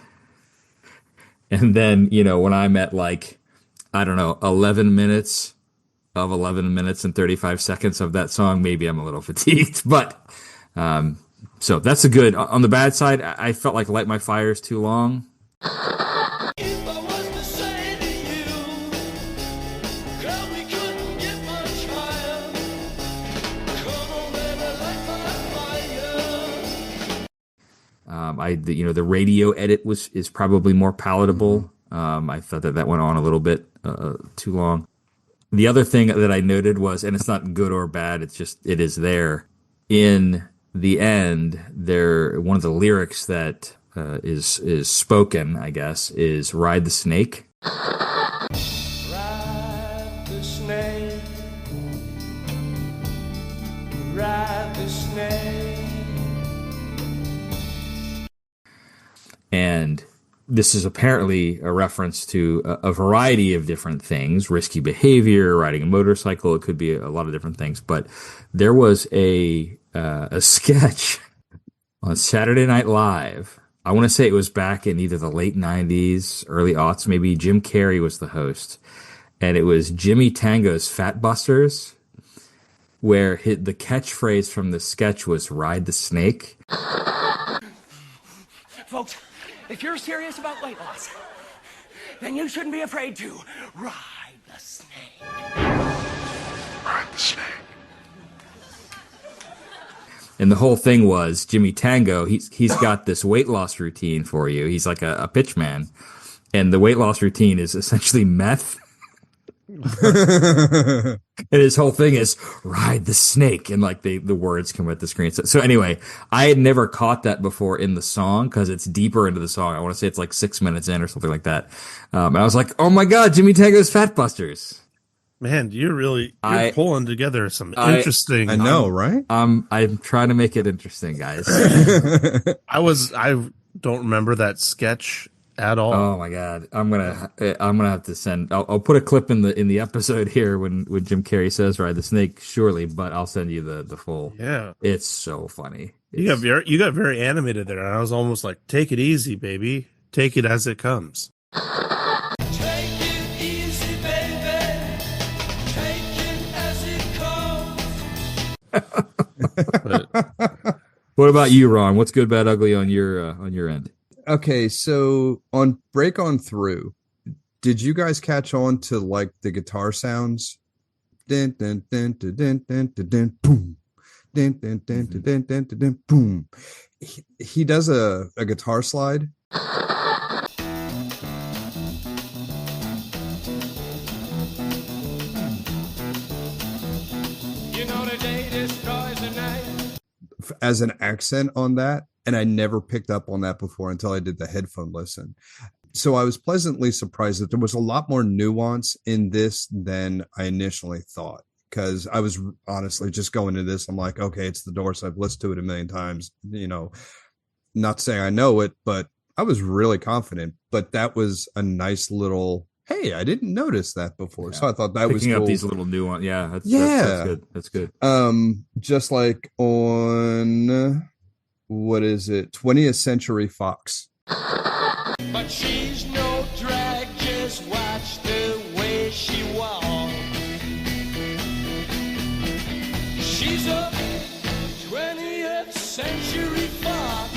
Speaker 2: And then, when I'm at 11 minutes and 35 seconds of that song, maybe I'm a little fatigued. But, so that's a good, on the bad side, I felt like Light My Fire is too long.
Speaker 4: If I was to say to you, girl, we couldn't get much higher. Come on, baby, light my fire.
Speaker 2: The radio edit is probably more palatable. I thought that went on a little bit too long. The other thing that I noted was, and it's not good or bad, it's just it is there in the end. One of the lyrics that is spoken, I guess, is "Ride the Snake."
Speaker 4: Ride the snake. Ride the snake.
Speaker 2: And this is apparently a reference to a variety of different things: risky behavior, riding a motorcycle. It could be a lot of different things. But there was a sketch on Saturday Night Live. I want to say it was back in either the late 90s, early aughts, maybe. Jim Carrey was the host. And it was Jimmy Tango's Fat Busters, where the catchphrase from the sketch was "Ride the Snake."
Speaker 6: Folks, if you're serious about weight loss, then you shouldn't be afraid to ride the snake. Ride the snake.
Speaker 2: And the whole thing was Jimmy Tango, he's got this weight loss routine for you. He's like a pitch man. And the weight loss routine is essentially meth. And his whole thing is "ride the snake," and the words come at the screen. So anyway, I had never caught that before in the song, because it's deeper into the song. I want to say it's like 6 minutes in or something like that. And I was like, oh my God, Jimmy Tango's Fat Busters.
Speaker 1: Man, you're pulling together some interesting.
Speaker 3: I know, right?
Speaker 2: I'm trying to make it interesting, guys.
Speaker 1: I don't remember that sketch at all.
Speaker 2: Oh my God, I'm gonna have to send. I'll put a clip in the episode here when Jim Carrey says "ride the snake," surely, but I'll send you the full.
Speaker 1: Yeah,
Speaker 2: it's so funny.
Speaker 1: You got very animated there, and I was almost like, "Take it easy, baby. Take it as it comes."
Speaker 4: Take it easy, baby. Take it as it comes.
Speaker 2: What about you, Ron? What's good, bad, ugly on your end?
Speaker 3: Okay, so on Break On Through, did you guys catch on to the guitar sounds? Dun, dun, dun, dun, dun, dun, dun, dun, boom. Dun, dun, dun, dun, dun, dun, dun, dun, boom. He does a guitar slide.
Speaker 4: You know the day destroys the night.
Speaker 3: As an accent on that. And I never picked up on that before until I did the headphone listen. So I was pleasantly surprised that there was a lot more nuance in this than I initially thought. Because I was honestly just going to this, I'm like, okay, it's The Doors. I've listened to it a million times. Not saying I know it, but I was really confident. But that was a nice little, hey, I didn't notice that before. Yeah. So I thought that was cool.
Speaker 2: Picking up these little nuance. Yeah, that's good. That's good.
Speaker 3: Just like on... what is it? 20th Century Fox.
Speaker 4: But she's no drag, just watch the way she walks. She's a 20th Century Fox.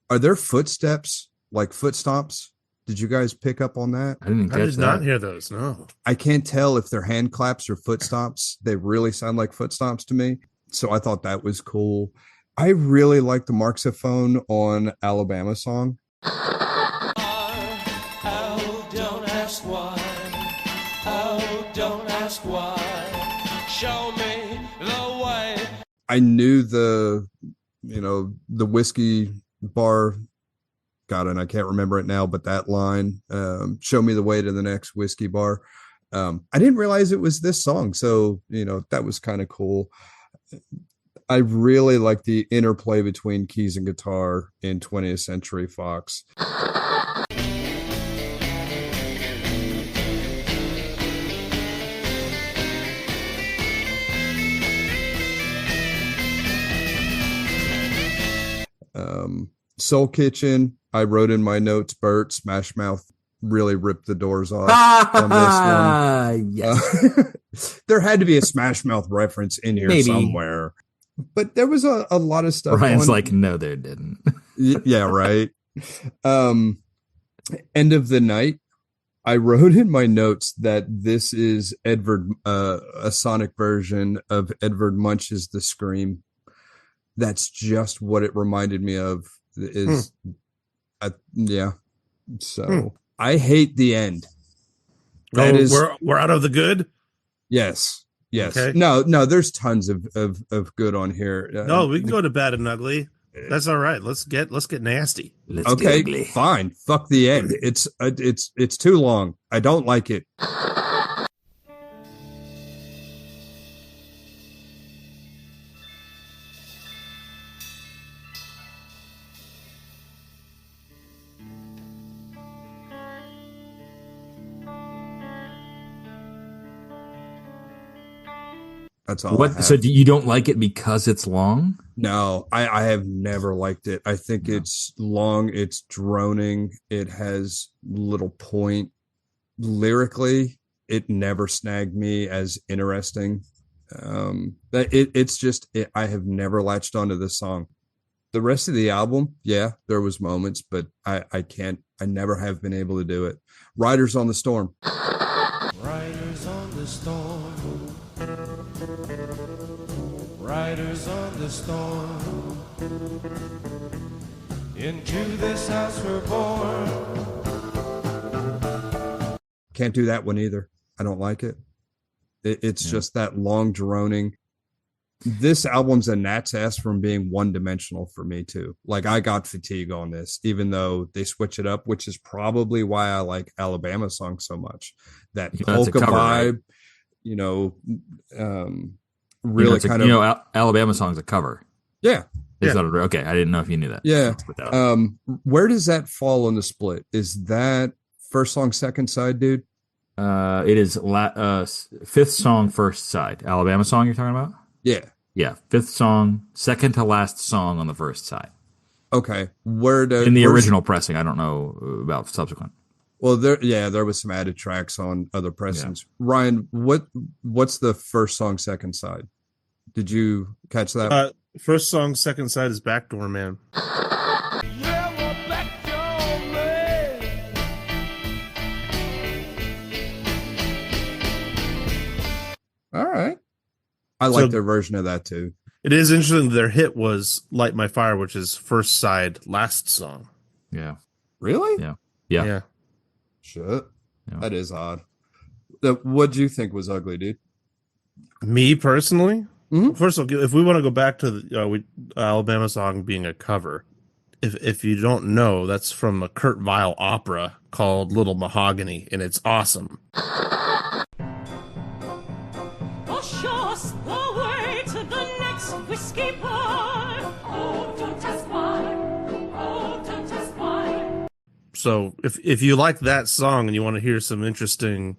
Speaker 3: Are there footsteps, like foot stomps? Did you guys pick up on that?
Speaker 2: I did
Speaker 1: not hear those. No.
Speaker 3: I can't tell if they're hand claps or foot stomps. They really sound like foot stomps to me. So I thought that was cool. I really like the marxophone on Alabama song.
Speaker 4: Oh, don't ask why. Oh, don't ask why.
Speaker 3: I knew the whiskey bar. God, and I can't remember it now, but that line, show me the way to the next whiskey bar. I didn't realize it was this song. So, that was kind of cool. I really like the interplay between keys and guitar in 20th Century Fox. Soul Kitchen, I wrote in my notes, Bert, Smash Mouth really ripped the doors off on this one.
Speaker 2: Yes.
Speaker 3: There had to be a Smash Mouth reference in here
Speaker 2: Maybe.
Speaker 3: somewhere. But there was a lot of stuff.
Speaker 2: Ryan's like, no, there didn't.
Speaker 3: Yeah, right. End of the Night. I wrote in my notes that this is a sonic version of Edvard Munch's The Scream. That's just what it reminded me of. Yeah. So I hate the end.
Speaker 1: We're out of the good.
Speaker 3: Yes.
Speaker 1: Okay.
Speaker 3: No, there's tons of good on here.
Speaker 1: No, we can go to bad and ugly. That's all right. Let's get nasty.
Speaker 2: Let's
Speaker 3: Okay,
Speaker 2: get ugly.
Speaker 3: fine. Fuck the end. It's too long. I don't like it. That's all.
Speaker 2: What? So you don't like it because it's long?
Speaker 3: No, I have never liked it. I think it's long, it's droning, it has little point. Lyrically, it never snagged me as interesting. I have never latched onto this song. The rest of the album, yeah, there was moments, but I never have been able to do it. Riders on the Storm.
Speaker 4: Riders on the storm. Riders on the storm. Into this house we're born.
Speaker 3: Can't do that one either. I don't like it. It's just that long droning. This album's a gnat's ass from being one-dimensional for me too. Like, I got fatigue on this, even though they switch it up, which is probably why I like Alabama Song so much. That polka vibe,
Speaker 2: right?
Speaker 3: Really kind of.
Speaker 2: Alabama Song's a cover.
Speaker 3: Yeah.
Speaker 2: Okay, I didn't know if you knew that.
Speaker 3: Yeah. Where does that fall on the split? Is that first song, second side, dude?
Speaker 2: It is fifth song, first side. Alabama Song you're talking about? Yeah, fifth song, second to last song on the first side.
Speaker 3: Okay,
Speaker 2: in the original pressing? I don't know about subsequent.
Speaker 3: Well, there was some added tracks on other pressings. Yeah. Ryan, what's the first song, second side? Did you catch that?
Speaker 1: First song, second side is Backdoor Man.
Speaker 3: All right. I like their version of that too.
Speaker 1: It is interesting. Their hit was Light My Fire, which is first side, last song.
Speaker 2: Yeah.
Speaker 3: Really?
Speaker 2: Yeah.
Speaker 3: Shit. Yeah. That is odd. What do you think was ugly, dude?
Speaker 1: Me personally? Mm-hmm. First of all, if we want to go back to the Alabama Song being a cover, if you don't know, that's from a Kurt Weill opera called Little Mahogany, and it's awesome.
Speaker 7: Whiskey bar. Oh, don't ask why. Oh, don't ask why.
Speaker 1: So if you like that song and you want to hear some interesting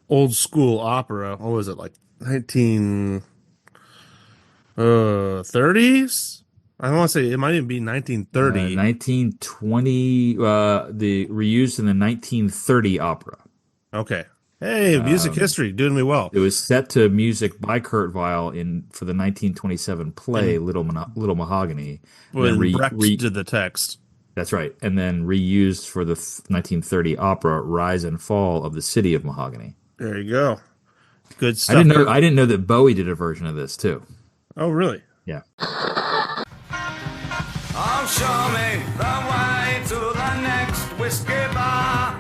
Speaker 1: old school opera, what was it, like 1930s? I don't want to say, it might even be 1930.
Speaker 2: 1920, the reused in the 1930 opera.
Speaker 1: Okay. Hey, music history, doing me well.
Speaker 2: It was set to music by Kurt Weill for the 1927 play Little Mahogany.
Speaker 1: When Brecht did the text.
Speaker 2: That's right. And then reused for the 1930 opera Rise and Fall of the City of Mahogany.
Speaker 1: There you go. Good stuff.
Speaker 2: I didn't know that Bowie did a version of this too.
Speaker 1: Oh, really?
Speaker 2: Yeah.
Speaker 5: Oh, show me the way to the next whiskey bar.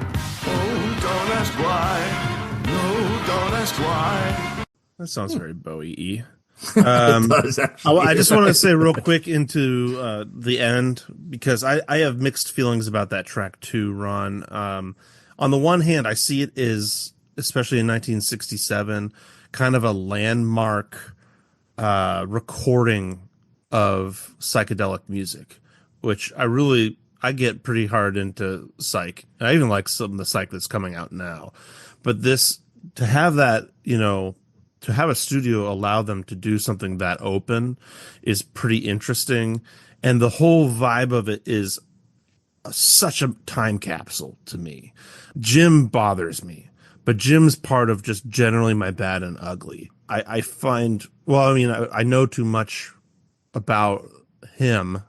Speaker 5: Oh, don't ask why. No, don't ask why.
Speaker 1: That sounds very Bowie-y. Um,
Speaker 2: It does actually.
Speaker 1: I just want to say real quick into the end, because I have mixed feelings about that track too, Ron. On the one hand, I see it as, especially in 1967, kind of a landmark recording of psychedelic music, which I get pretty hard into psych. I even like some of the psych that's coming out now, but to have that, to have a studio allow them to do something that open is pretty interesting. And the whole vibe of it is such a time capsule to me. Jim bothers me, but Jim's part of just generally my bad and ugly. I find, well, I mean, I know too much about him,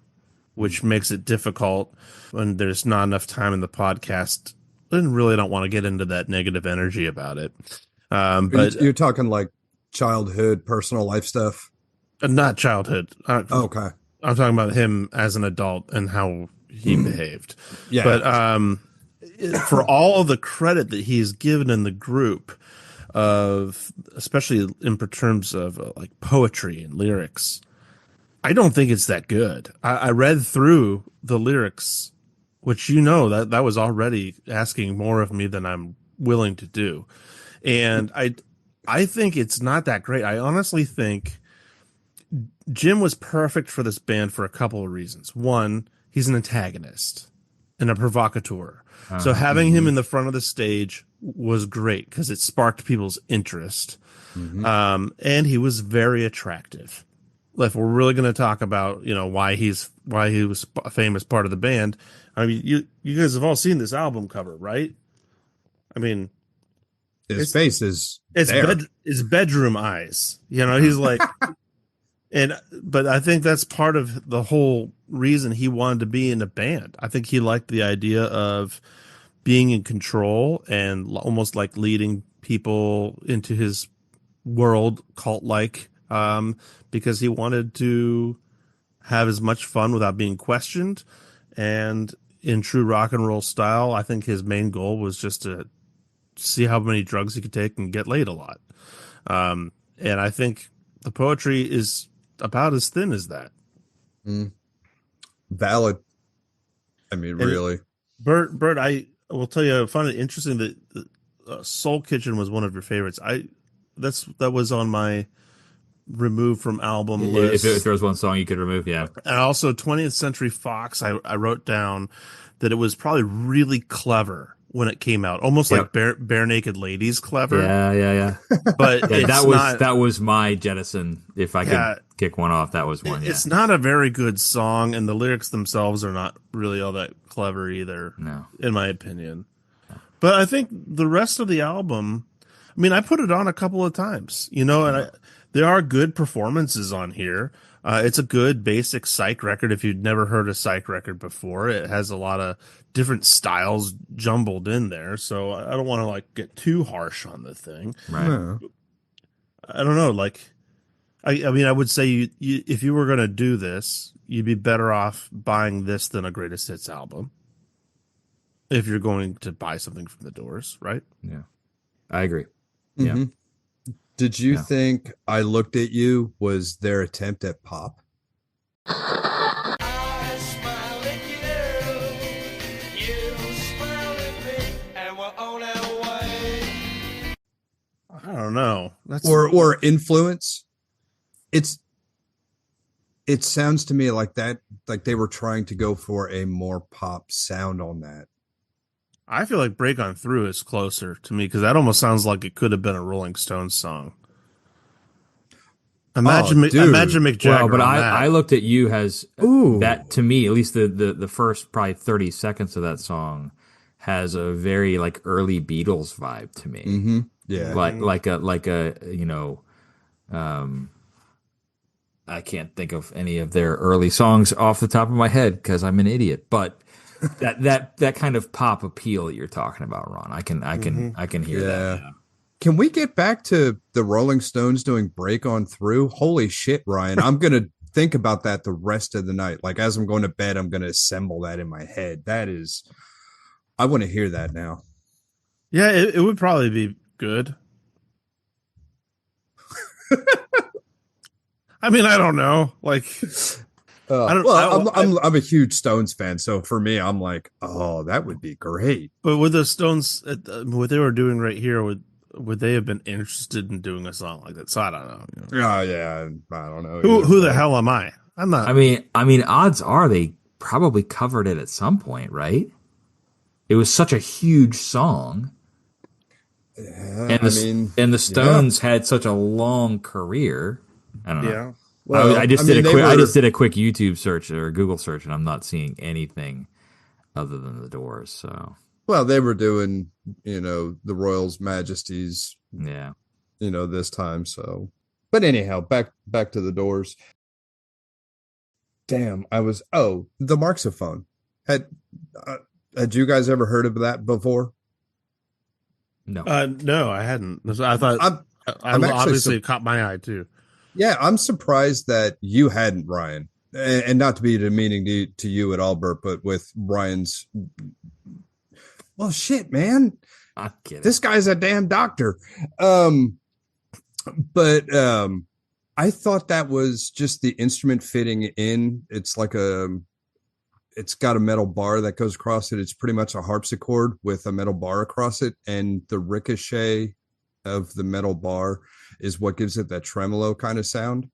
Speaker 1: which makes it difficult when there's not enough time in the podcast. I really don't want to get into that negative energy about it. But
Speaker 3: You're talking like childhood, personal life stuff.
Speaker 1: not childhood.
Speaker 3: Okay.
Speaker 1: I'm talking about him as an adult and how he behaved.
Speaker 3: Yeah.
Speaker 1: But for all of the credit that he's given in the group, of especially in terms of like poetry and lyrics, I don't think it's that good. I read through the lyrics, which that was already asking more of me than I'm willing to do, and I think it's not that great. I honestly think Jim was perfect for this band for a couple of reasons. One, he's an antagonist and a provocateur. So having him in the front of the stage was great because it sparked people's interest. And he was very attractive. If we're really going to talk about, why he was a famous part of the band, I mean, you guys have all seen this album cover, right? I mean,
Speaker 3: His face is
Speaker 1: it's
Speaker 3: there.
Speaker 1: his bedroom eyes. He's like, but I think that's part of the whole reason he wanted to be in a band. I think he liked the idea of being in control and almost like leading people into his world, cult-like, because he wanted to have as much fun without being questioned. And in true rock and roll style, I think his main goal was just to see how many drugs he could take and get laid a lot. And I think the poetry is about as thin as that.
Speaker 3: Valid. I mean, really.
Speaker 1: Bert, I will tell you, I find it interesting that Soul Kitchen was one of your favorites. That was on my remove from album list.
Speaker 2: If there was one song you could remove, yeah.
Speaker 1: And also 20th Century Fox, I wrote down that it was probably really clever when it came out, almost like Bare Naked Ladies clever.
Speaker 2: Yeah.
Speaker 1: But
Speaker 2: that was my Jettison. If I could kick one off, that was one.
Speaker 1: It's not a very good song, and the lyrics themselves are not really all that clever either.
Speaker 2: No,
Speaker 1: in my opinion. But I think the rest of the album, I mean, I put it on a couple of times, and there are good performances on here. It's a good basic psych record. If you'd never heard a psych record before, it has a lot of different styles jumbled in there. So I don't want to get too harsh on the thing.
Speaker 2: right.
Speaker 3: Yeah.
Speaker 1: I don't know. I mean, I would say you if you were going to do this, you'd be better off buying this than a greatest hits album. If you're going to buy something from the Doors, right?
Speaker 2: Yeah, I agree. Yeah.
Speaker 3: Mhm. Did you think I Looked at You was their attempt at pop?
Speaker 4: I smile at you, you smile at me, and we're on our way.
Speaker 1: I don't know. That's
Speaker 3: Or influence? It sounds to me like that, like they were trying to go for a more pop sound on that.
Speaker 1: I feel like Break On Through is closer to me because that almost sounds like it could have been a Rolling Stones song. Imagine
Speaker 3: dude.
Speaker 1: imagine Mick Jagger.
Speaker 2: Well, but
Speaker 1: on that.
Speaker 2: I looked at you has that to me, at least the first probably 30 seconds of that song has a very early Beatles vibe to me.
Speaker 3: Mm-hmm. Yeah.
Speaker 2: Like a I can't think of any of their early songs off the top of my head because I'm an idiot, but that kind of pop appeal that you're talking about, Ron, I can hear that.
Speaker 3: Yeah. Can we get back to the Rolling Stones doing Break On Through? Holy shit, Ryan. I'm going to think about that the rest of the night. As I'm going to bed, I'm going to assemble that in my head. I want to hear that now.
Speaker 1: Yeah, it would probably be good. I mean, I don't know. Like, I don't-
Speaker 3: I'm a huge Stones fan, so for me, I'm like, oh, that would be great.
Speaker 1: but with the Stones, what they were doing right here, would they have been interested in doing a song like that? So I don't know.
Speaker 3: Yeah, I don't know.
Speaker 1: Who the hell am I? I'm not.
Speaker 2: I mean, odds are they probably covered it at some point, right? It was such a huge song, and the Stones had such a long career. I don't know.
Speaker 1: Yeah.
Speaker 3: Well,
Speaker 2: I just
Speaker 3: I mean,
Speaker 2: did a
Speaker 3: they
Speaker 2: quick. I
Speaker 3: were-
Speaker 2: just did a quick YouTube search or Google search, and I'm not seeing anything other than the Doors. So
Speaker 3: Well, they were doing, the Royals Majesties,
Speaker 2: yeah,
Speaker 3: this time. So, but anyhow, back to the Doors. Damn, the Marxophone. Had you guys ever heard of that before?
Speaker 2: no.
Speaker 1: No, I hadn't. I thought
Speaker 3: I'm actually
Speaker 1: obviously it caught my eye too.
Speaker 3: Yeah, I'm surprised that you hadn't, Ryan. And not to be demeaning to you at all, Bert, but with Ryan's. Well, shit, man.
Speaker 2: I get it.
Speaker 3: This guy's a damn doctor. But I thought that was just the instrument fitting in. It's like it's got a metal bar that goes across it. It's pretty much a harpsichord with a metal bar across it, and the ricochet of the metal bar is what gives it that tremolo kind of sound.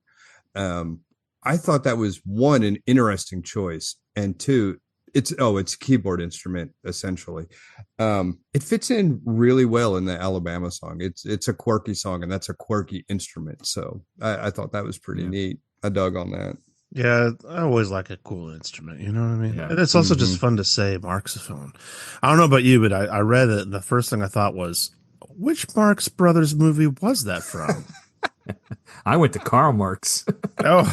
Speaker 3: I thought that was one, an interesting choice, and two, it's a keyboard instrument essentially. It fits in really well in the Alabama song. It's a quirky song, and that's a quirky instrument. So I thought that was pretty neat. I dug on that.
Speaker 1: Yeah, I always like a cool instrument. You know what I mean?
Speaker 2: Yeah.
Speaker 1: And it's also just fun to say Marxophone. I don't know about you, but I read it. And the first thing I thought was, which Marx Brothers movie was that from?
Speaker 2: I went to Karl Marx.
Speaker 1: Oh,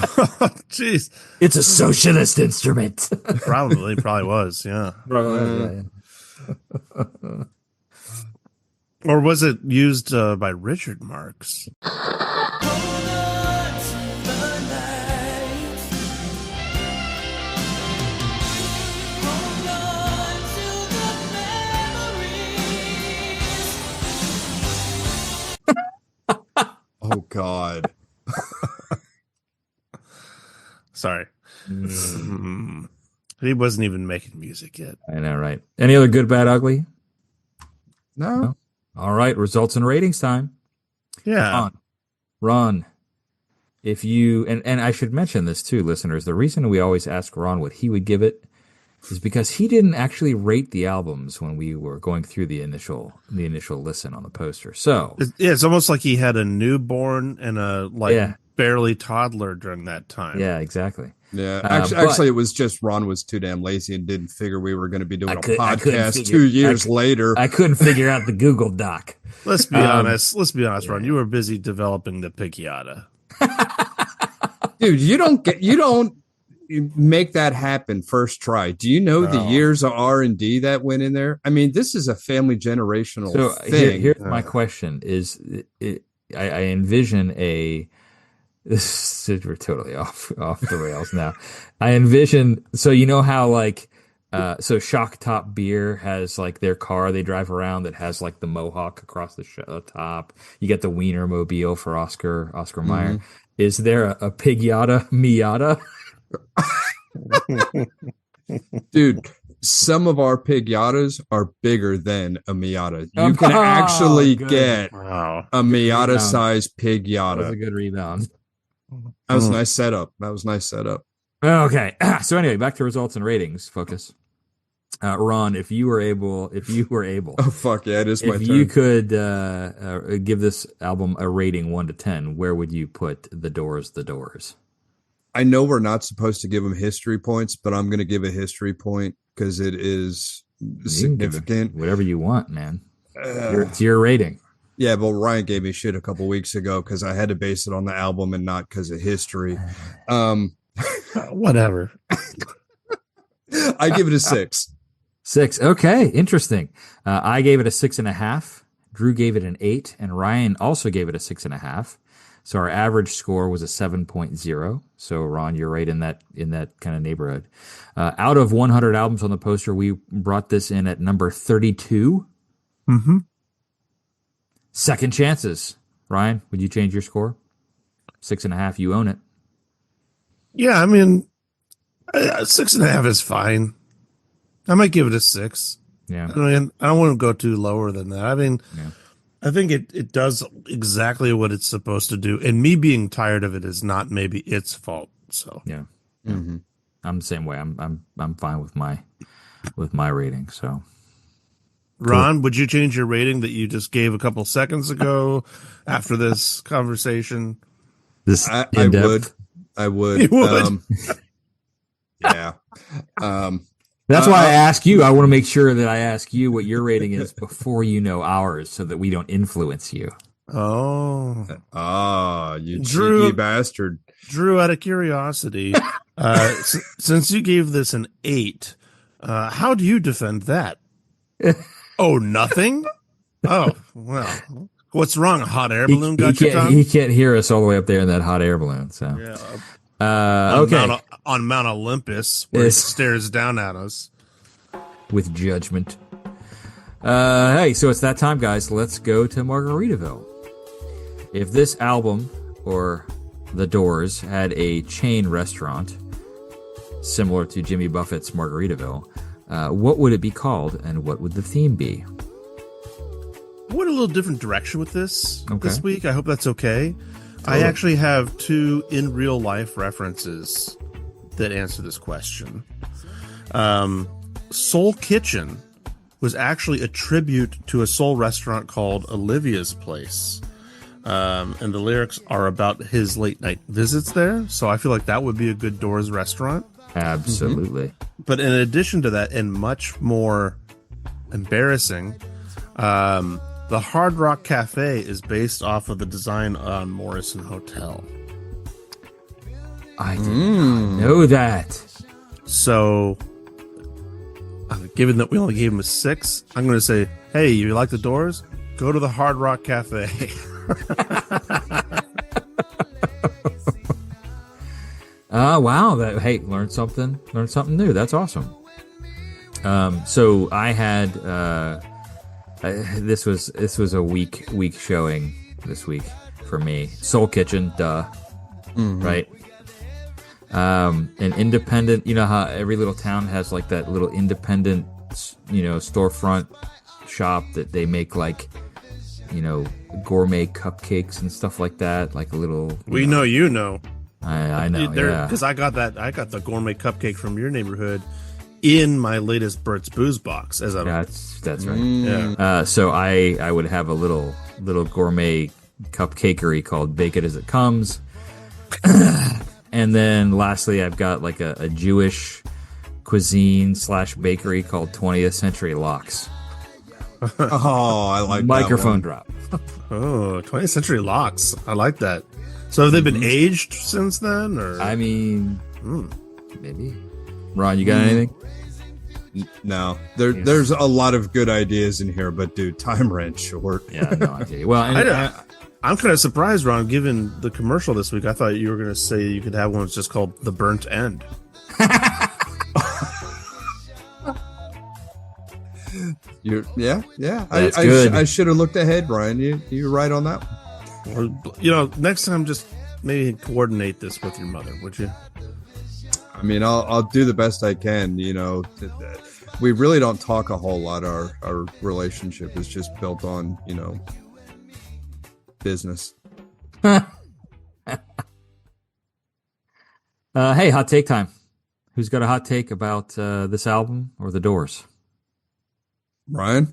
Speaker 1: jeez.
Speaker 2: It's a socialist instrument.
Speaker 1: Probably was. Yeah. Or was it used by Richard Marx?
Speaker 3: Oh God.
Speaker 1: Sorry. He wasn't even making music yet.
Speaker 2: I know, right? Any other good, bad, ugly?
Speaker 3: No.
Speaker 2: All right, results and ratings time.
Speaker 1: Yeah.
Speaker 2: Ron, if you and I should mention this too, listeners. The reason we always ask Ron what he would give it is because he didn't actually rate the albums when we were going through the initial listen on the poster. So
Speaker 1: It's almost like he had a newborn and a barely toddler during that time.
Speaker 2: yeah, exactly.
Speaker 3: Yeah.
Speaker 2: but-
Speaker 3: Actually, it was just Ron was too damn lazy and didn't figure we were going to be doing a
Speaker 2: couldn't
Speaker 3: podcast
Speaker 2: figure-
Speaker 3: 2 years later.
Speaker 2: I couldn't figure out the Google Doc.
Speaker 1: Let's be honest. Let's be honest, Ron. You were busy developing the Picchiata.
Speaker 3: Dude, you don't make that happen first try. Do you know the years of R&D that went in there? I mean, this is a family generational
Speaker 2: So
Speaker 3: thing.
Speaker 2: here's my question: I envision a. We're totally off the rails now. I envision, so you know how like so Shock Top Beer has like their car they drive around that has like the mohawk across the top. You get the Wiener Mobile for Oscar Mayer. Is there a Piggiata Miata?
Speaker 3: Dude, some of our Piggiatas are bigger than a Miata. You can actually
Speaker 2: good.
Speaker 3: get
Speaker 1: Wow.
Speaker 3: a Miata size
Speaker 2: That was a
Speaker 3: Piggiata.
Speaker 2: good rebound.
Speaker 3: That was a nice setup.
Speaker 2: Okay. So anyway, back to results and ratings. Focus. Ron, if you were able,
Speaker 3: Oh fuck yeah, it is my
Speaker 2: if
Speaker 3: turn.
Speaker 2: you could give this album a rating 1 to 10, where would you put The Doors? The Doors.
Speaker 3: I know we're not supposed to give them history points, but I'm going to give a history point because it is
Speaker 2: You can give it
Speaker 3: significant.
Speaker 2: whatever you want, man. It's your rating.
Speaker 3: Yeah, but Ryan gave me shit a couple weeks ago because I had to base it on the album and not because of history.
Speaker 1: Whatever.
Speaker 3: I give it a 6.
Speaker 2: 6. Okay, interesting. I gave it a 6.5. Drew gave it an 8, and Ryan also gave it a 6.5. So our average score was a 7.0. So Ron, you're right in that kind of neighborhood. Out of 100 albums on the poster, we brought this in at number 32.
Speaker 1: Mm-hmm.
Speaker 2: Second chances. Ryan, would you change your score? 6.5. You own it.
Speaker 1: Yeah, I mean, 6.5 is fine. I might give it a 6.
Speaker 2: Yeah.
Speaker 1: I mean, I don't want to go too lower than that. I mean,
Speaker 2: Yeah.
Speaker 1: I think it does exactly what it's supposed to do, and me being tired of it is not maybe its fault. So
Speaker 2: Yeah.
Speaker 3: Mm-hmm.
Speaker 2: I'm the same way. I'm fine with my rating. So
Speaker 1: Ron, would you change your rating that you just gave a couple seconds ago after this conversation?
Speaker 2: this
Speaker 3: I
Speaker 2: in-depth-
Speaker 3: would. I would.
Speaker 1: You would?
Speaker 3: Yeah.
Speaker 2: That's why I ask you. I want to make sure that I ask you what your rating is before you know ours, so that we don't influence you.
Speaker 1: Oh,
Speaker 3: You
Speaker 1: Drew-
Speaker 3: cheeky bastard.
Speaker 1: Drew, out of curiosity, since you gave this an 8, how do you defend that? Oh, nothing? Oh, well, what's wrong? A hot air balloon got your tongue?
Speaker 2: He can't hear us all the way up there in that hot air balloon. So
Speaker 1: Yeah,
Speaker 2: okay,
Speaker 1: on Mount Olympus, where
Speaker 2: Yes.
Speaker 1: it stares down at us.
Speaker 2: with judgment. Hey, so it's that time, guys. Let's go to Margaritaville. If this album or The Doors had a chain restaurant similar to Jimmy Buffett's Margaritaville, what would it be called, and what would the theme be?
Speaker 1: I went a little different direction with this
Speaker 2: Okay.
Speaker 1: this week. I hope that's okay. I actually have 2 in real life references that answer this question. Soul Kitchen was actually a tribute to a soul restaurant called Olivia's Place. And the lyrics are about his late night visits there. So I feel like that would be a good Doors restaurant.
Speaker 2: Absolutely.
Speaker 1: But in addition to that, and much more embarrassing, the Hard Rock Cafe is based off of the design on Morrison Hotel.
Speaker 2: I did not know that.
Speaker 1: So, given that we only gave him a 6, I'm going to say, hey, you like the Doors? Go to the Hard Rock Cafe.
Speaker 2: Wow. Hey, learned something new. That's awesome. So I had this was a weak showing this week for me. Soul Kitchen, duh. Right. An independent, you know how every little town has like that little independent, storefront shop that they make like, gourmet cupcakes and stuff like that, like a little.
Speaker 1: We know you know.
Speaker 2: I know, yeah.
Speaker 1: Because I got the gourmet cupcake from your neighborhood in my latest Burt's Booze box.
Speaker 2: That's right.
Speaker 1: Yeah.
Speaker 2: So I would have a little gourmet cupcakery called Bake It As It Comes. And then lastly, I've got like a Jewish cuisine / bakery called 20th Century Locks.
Speaker 3: Oh, I like
Speaker 2: Microphone
Speaker 3: that
Speaker 2: drop.
Speaker 1: Oh, 20th Century Locks. I like that. So have they been aged since then? Or
Speaker 2: I mean, maybe. Ron, you got anything?
Speaker 3: one. No, there's a lot of good ideas in here, but dude, time ran short.
Speaker 2: Yeah, no idea. Well, and,
Speaker 1: I'm kind of surprised, Ron, given the commercial this week. I thought you were going to say you could have one that's just called The Burnt End.
Speaker 3: Yeah.
Speaker 2: That's good.
Speaker 3: I should have looked ahead, Brian. You're right on that one.
Speaker 1: Or, next time just maybe coordinate this with your mother, would you?
Speaker 3: I mean, I'll do the best I can. We really don't talk a whole lot. Our relationship is just built on business.
Speaker 2: hey, hot take time. Who's got a hot take about this album or the Doors?
Speaker 3: Ryan?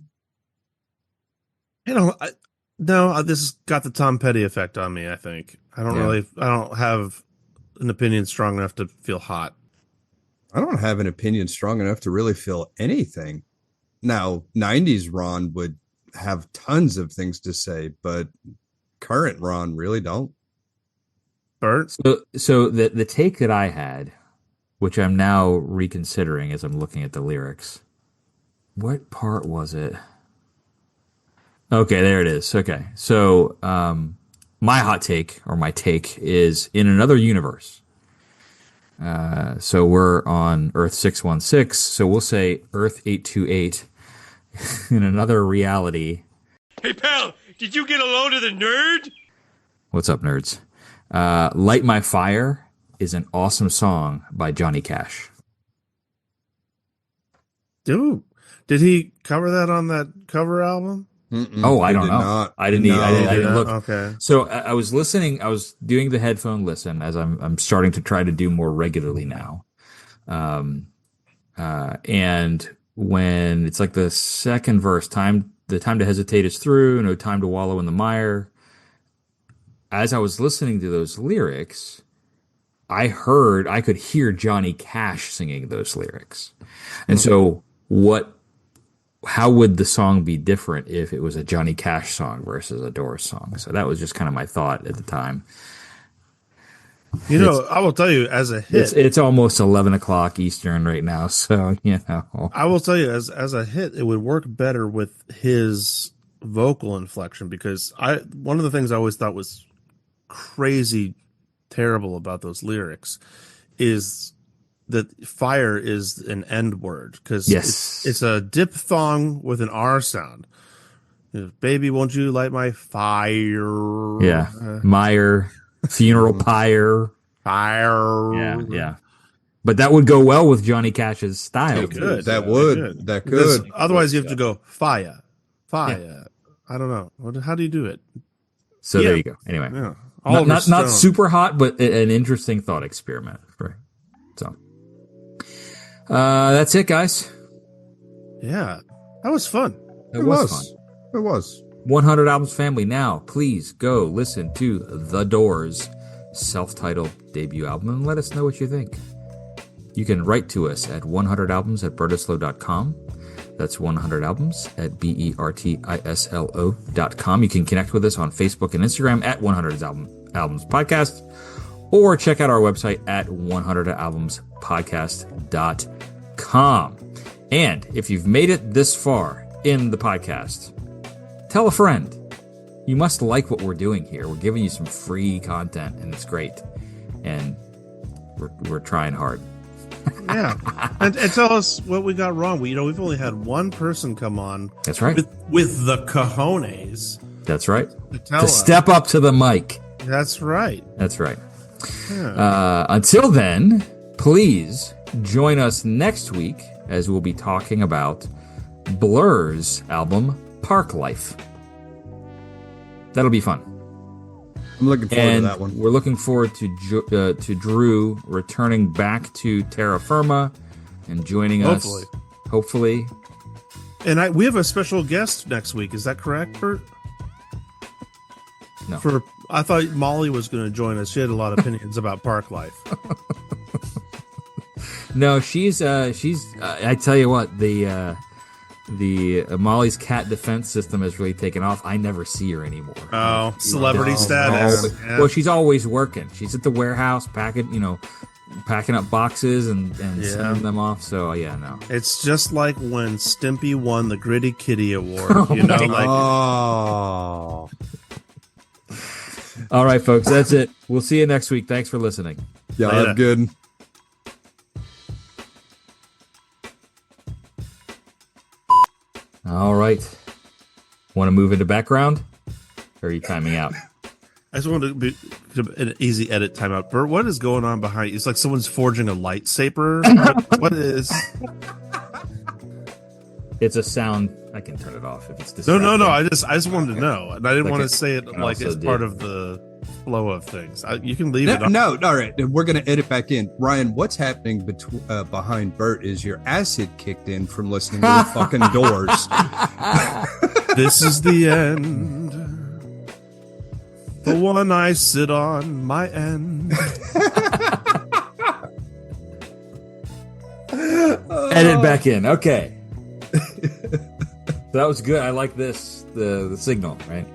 Speaker 1: No, this has got the Tom Petty effect on me, I think. I don't have an opinion strong enough to feel hot.
Speaker 3: I don't have an opinion strong enough to really feel anything. Now, 90s Ron would have tons of things to say, but current Ron really don't.
Speaker 1: Bert?
Speaker 2: So the take that I had, which I'm now reconsidering as I'm looking at the lyrics, what part was it? Okay, there it is. Okay, so my hot take or my take is in another universe. So we're on Earth 616, so we'll say Earth 828 in another reality.
Speaker 4: Hey, pal, did you get a load of the nerd?
Speaker 2: What's up, nerds? Light My Fire is an awesome song by Johnny Cash.
Speaker 1: Dude, did he cover that on that cover album?
Speaker 2: Oh, I
Speaker 3: He
Speaker 2: don't
Speaker 3: did
Speaker 2: know.
Speaker 3: not.
Speaker 2: I didn't.
Speaker 3: No.
Speaker 2: I didn't
Speaker 1: Yeah,
Speaker 2: look.
Speaker 1: okay.
Speaker 2: So I was listening. I was doing the headphone listen as I'm starting to try to do more regularly now. And when it's like the second verse, the time to hesitate is through, no time to wallow in the mire. As I was listening to those lyrics, I could hear Johnny Cash singing those lyrics. And so how would the song be different if it was a Johnny Cash song versus a Doors song? So that was just kind of my thought at the time.
Speaker 1: You know, I will tell you, as a hit,
Speaker 2: It's almost 11 o'clock Eastern right now. So,
Speaker 1: I will tell you, as a hit, it would work better with his vocal inflection, because one of the things I always thought was crazy terrible about those lyrics is that fire is an end word, because
Speaker 2: Yes.
Speaker 1: it's a diphthong with an R sound. You know, baby, won't you light my fire?
Speaker 2: yeah. Meyer, funeral pyre.
Speaker 1: Fire.
Speaker 2: Yeah. But that would go well with Johnny Cash's style.
Speaker 1: It could.
Speaker 3: That
Speaker 1: Yeah,
Speaker 3: would.
Speaker 1: it could.
Speaker 3: That
Speaker 1: Because
Speaker 3: could.
Speaker 1: otherwise, you have to go fire. I don't know. How do you do it?
Speaker 2: So
Speaker 1: Yeah.
Speaker 2: there you go. Anyway,
Speaker 1: Yeah,
Speaker 2: not
Speaker 1: Oliver
Speaker 2: not
Speaker 1: Stone.
Speaker 2: super hot, but an interesting thought experiment. Right. So that's it, guys.
Speaker 1: Yeah, that was fun.
Speaker 2: It was fun.
Speaker 3: It was.
Speaker 2: 100 Albums family. Now, please go listen to The Doors' self-titled debut album and let us know what you think. You can write to us at 100albums@bertislo.com. That's 100albums at BERTISLO.com. You can connect with us on Facebook and Instagram at 100 Albums Podcast, or check out our website at 100albumspodcast.com. And if you've made it this far in the podcast, tell a friend. You must like what we're doing here. We're giving you some free content, and it's great. And we're trying hard.
Speaker 1: Yeah, and tell us what we got wrong. We've only had one person come on
Speaker 2: That's right.
Speaker 1: with the cojones
Speaker 2: That's right.
Speaker 1: to tell
Speaker 2: To
Speaker 1: us.
Speaker 2: step up to the mic.
Speaker 1: That's right.
Speaker 2: That's right. Until then, please join us next week as we'll be talking about Blur's album Park Life. That'll be fun.
Speaker 3: I'm looking forward
Speaker 2: And
Speaker 3: to that one.
Speaker 2: we're looking forward to Drew returning back to Terra Firma and joining
Speaker 1: Hopefully.
Speaker 2: us. Hopefully.
Speaker 1: And we have a special guest next week. Is that correct, Bert?
Speaker 2: No.
Speaker 1: I thought Molly was going to join us. She had a lot of opinions about park life.
Speaker 2: No, she's I tell you what, the Molly's cat defense system has really taken off. I never see her anymore.
Speaker 1: Oh, celebrity status. Yeah.
Speaker 2: Well, she's always working. She's at the warehouse packing up boxes and sending them off. So yeah, no.
Speaker 1: It's just like when Stimpy won the Gritty Kitty Award.
Speaker 3: Oh.
Speaker 2: All right, folks, that's it. We'll see you next week. Thanks for listening.
Speaker 3: Yeah,
Speaker 1: Later.
Speaker 3: I'm good.
Speaker 2: All right. Want to move into background? Or are you timing out?
Speaker 1: I just wanted to be an easy edit timeout. Bert, what is going on behind you? It's like someone's forging a lightsaber. What is?
Speaker 2: It's a sound. I can turn it off if it's
Speaker 1: No.
Speaker 2: distracting.
Speaker 1: I just wanted to know, and I didn't
Speaker 2: Like
Speaker 1: want
Speaker 2: it-
Speaker 1: to say it
Speaker 2: I
Speaker 1: like
Speaker 2: also
Speaker 1: it's
Speaker 2: did.
Speaker 1: part of the flow of things. You can leave it.
Speaker 3: No,
Speaker 1: on.
Speaker 3: no, all right. We're gonna edit back in. Ryan, what's happening behind Bert is your acid kicked in from listening to the fucking Doors.
Speaker 1: This is the end. The one I sit on, my end.
Speaker 2: Edit back in. Okay. That was good. I like this. The signal, right?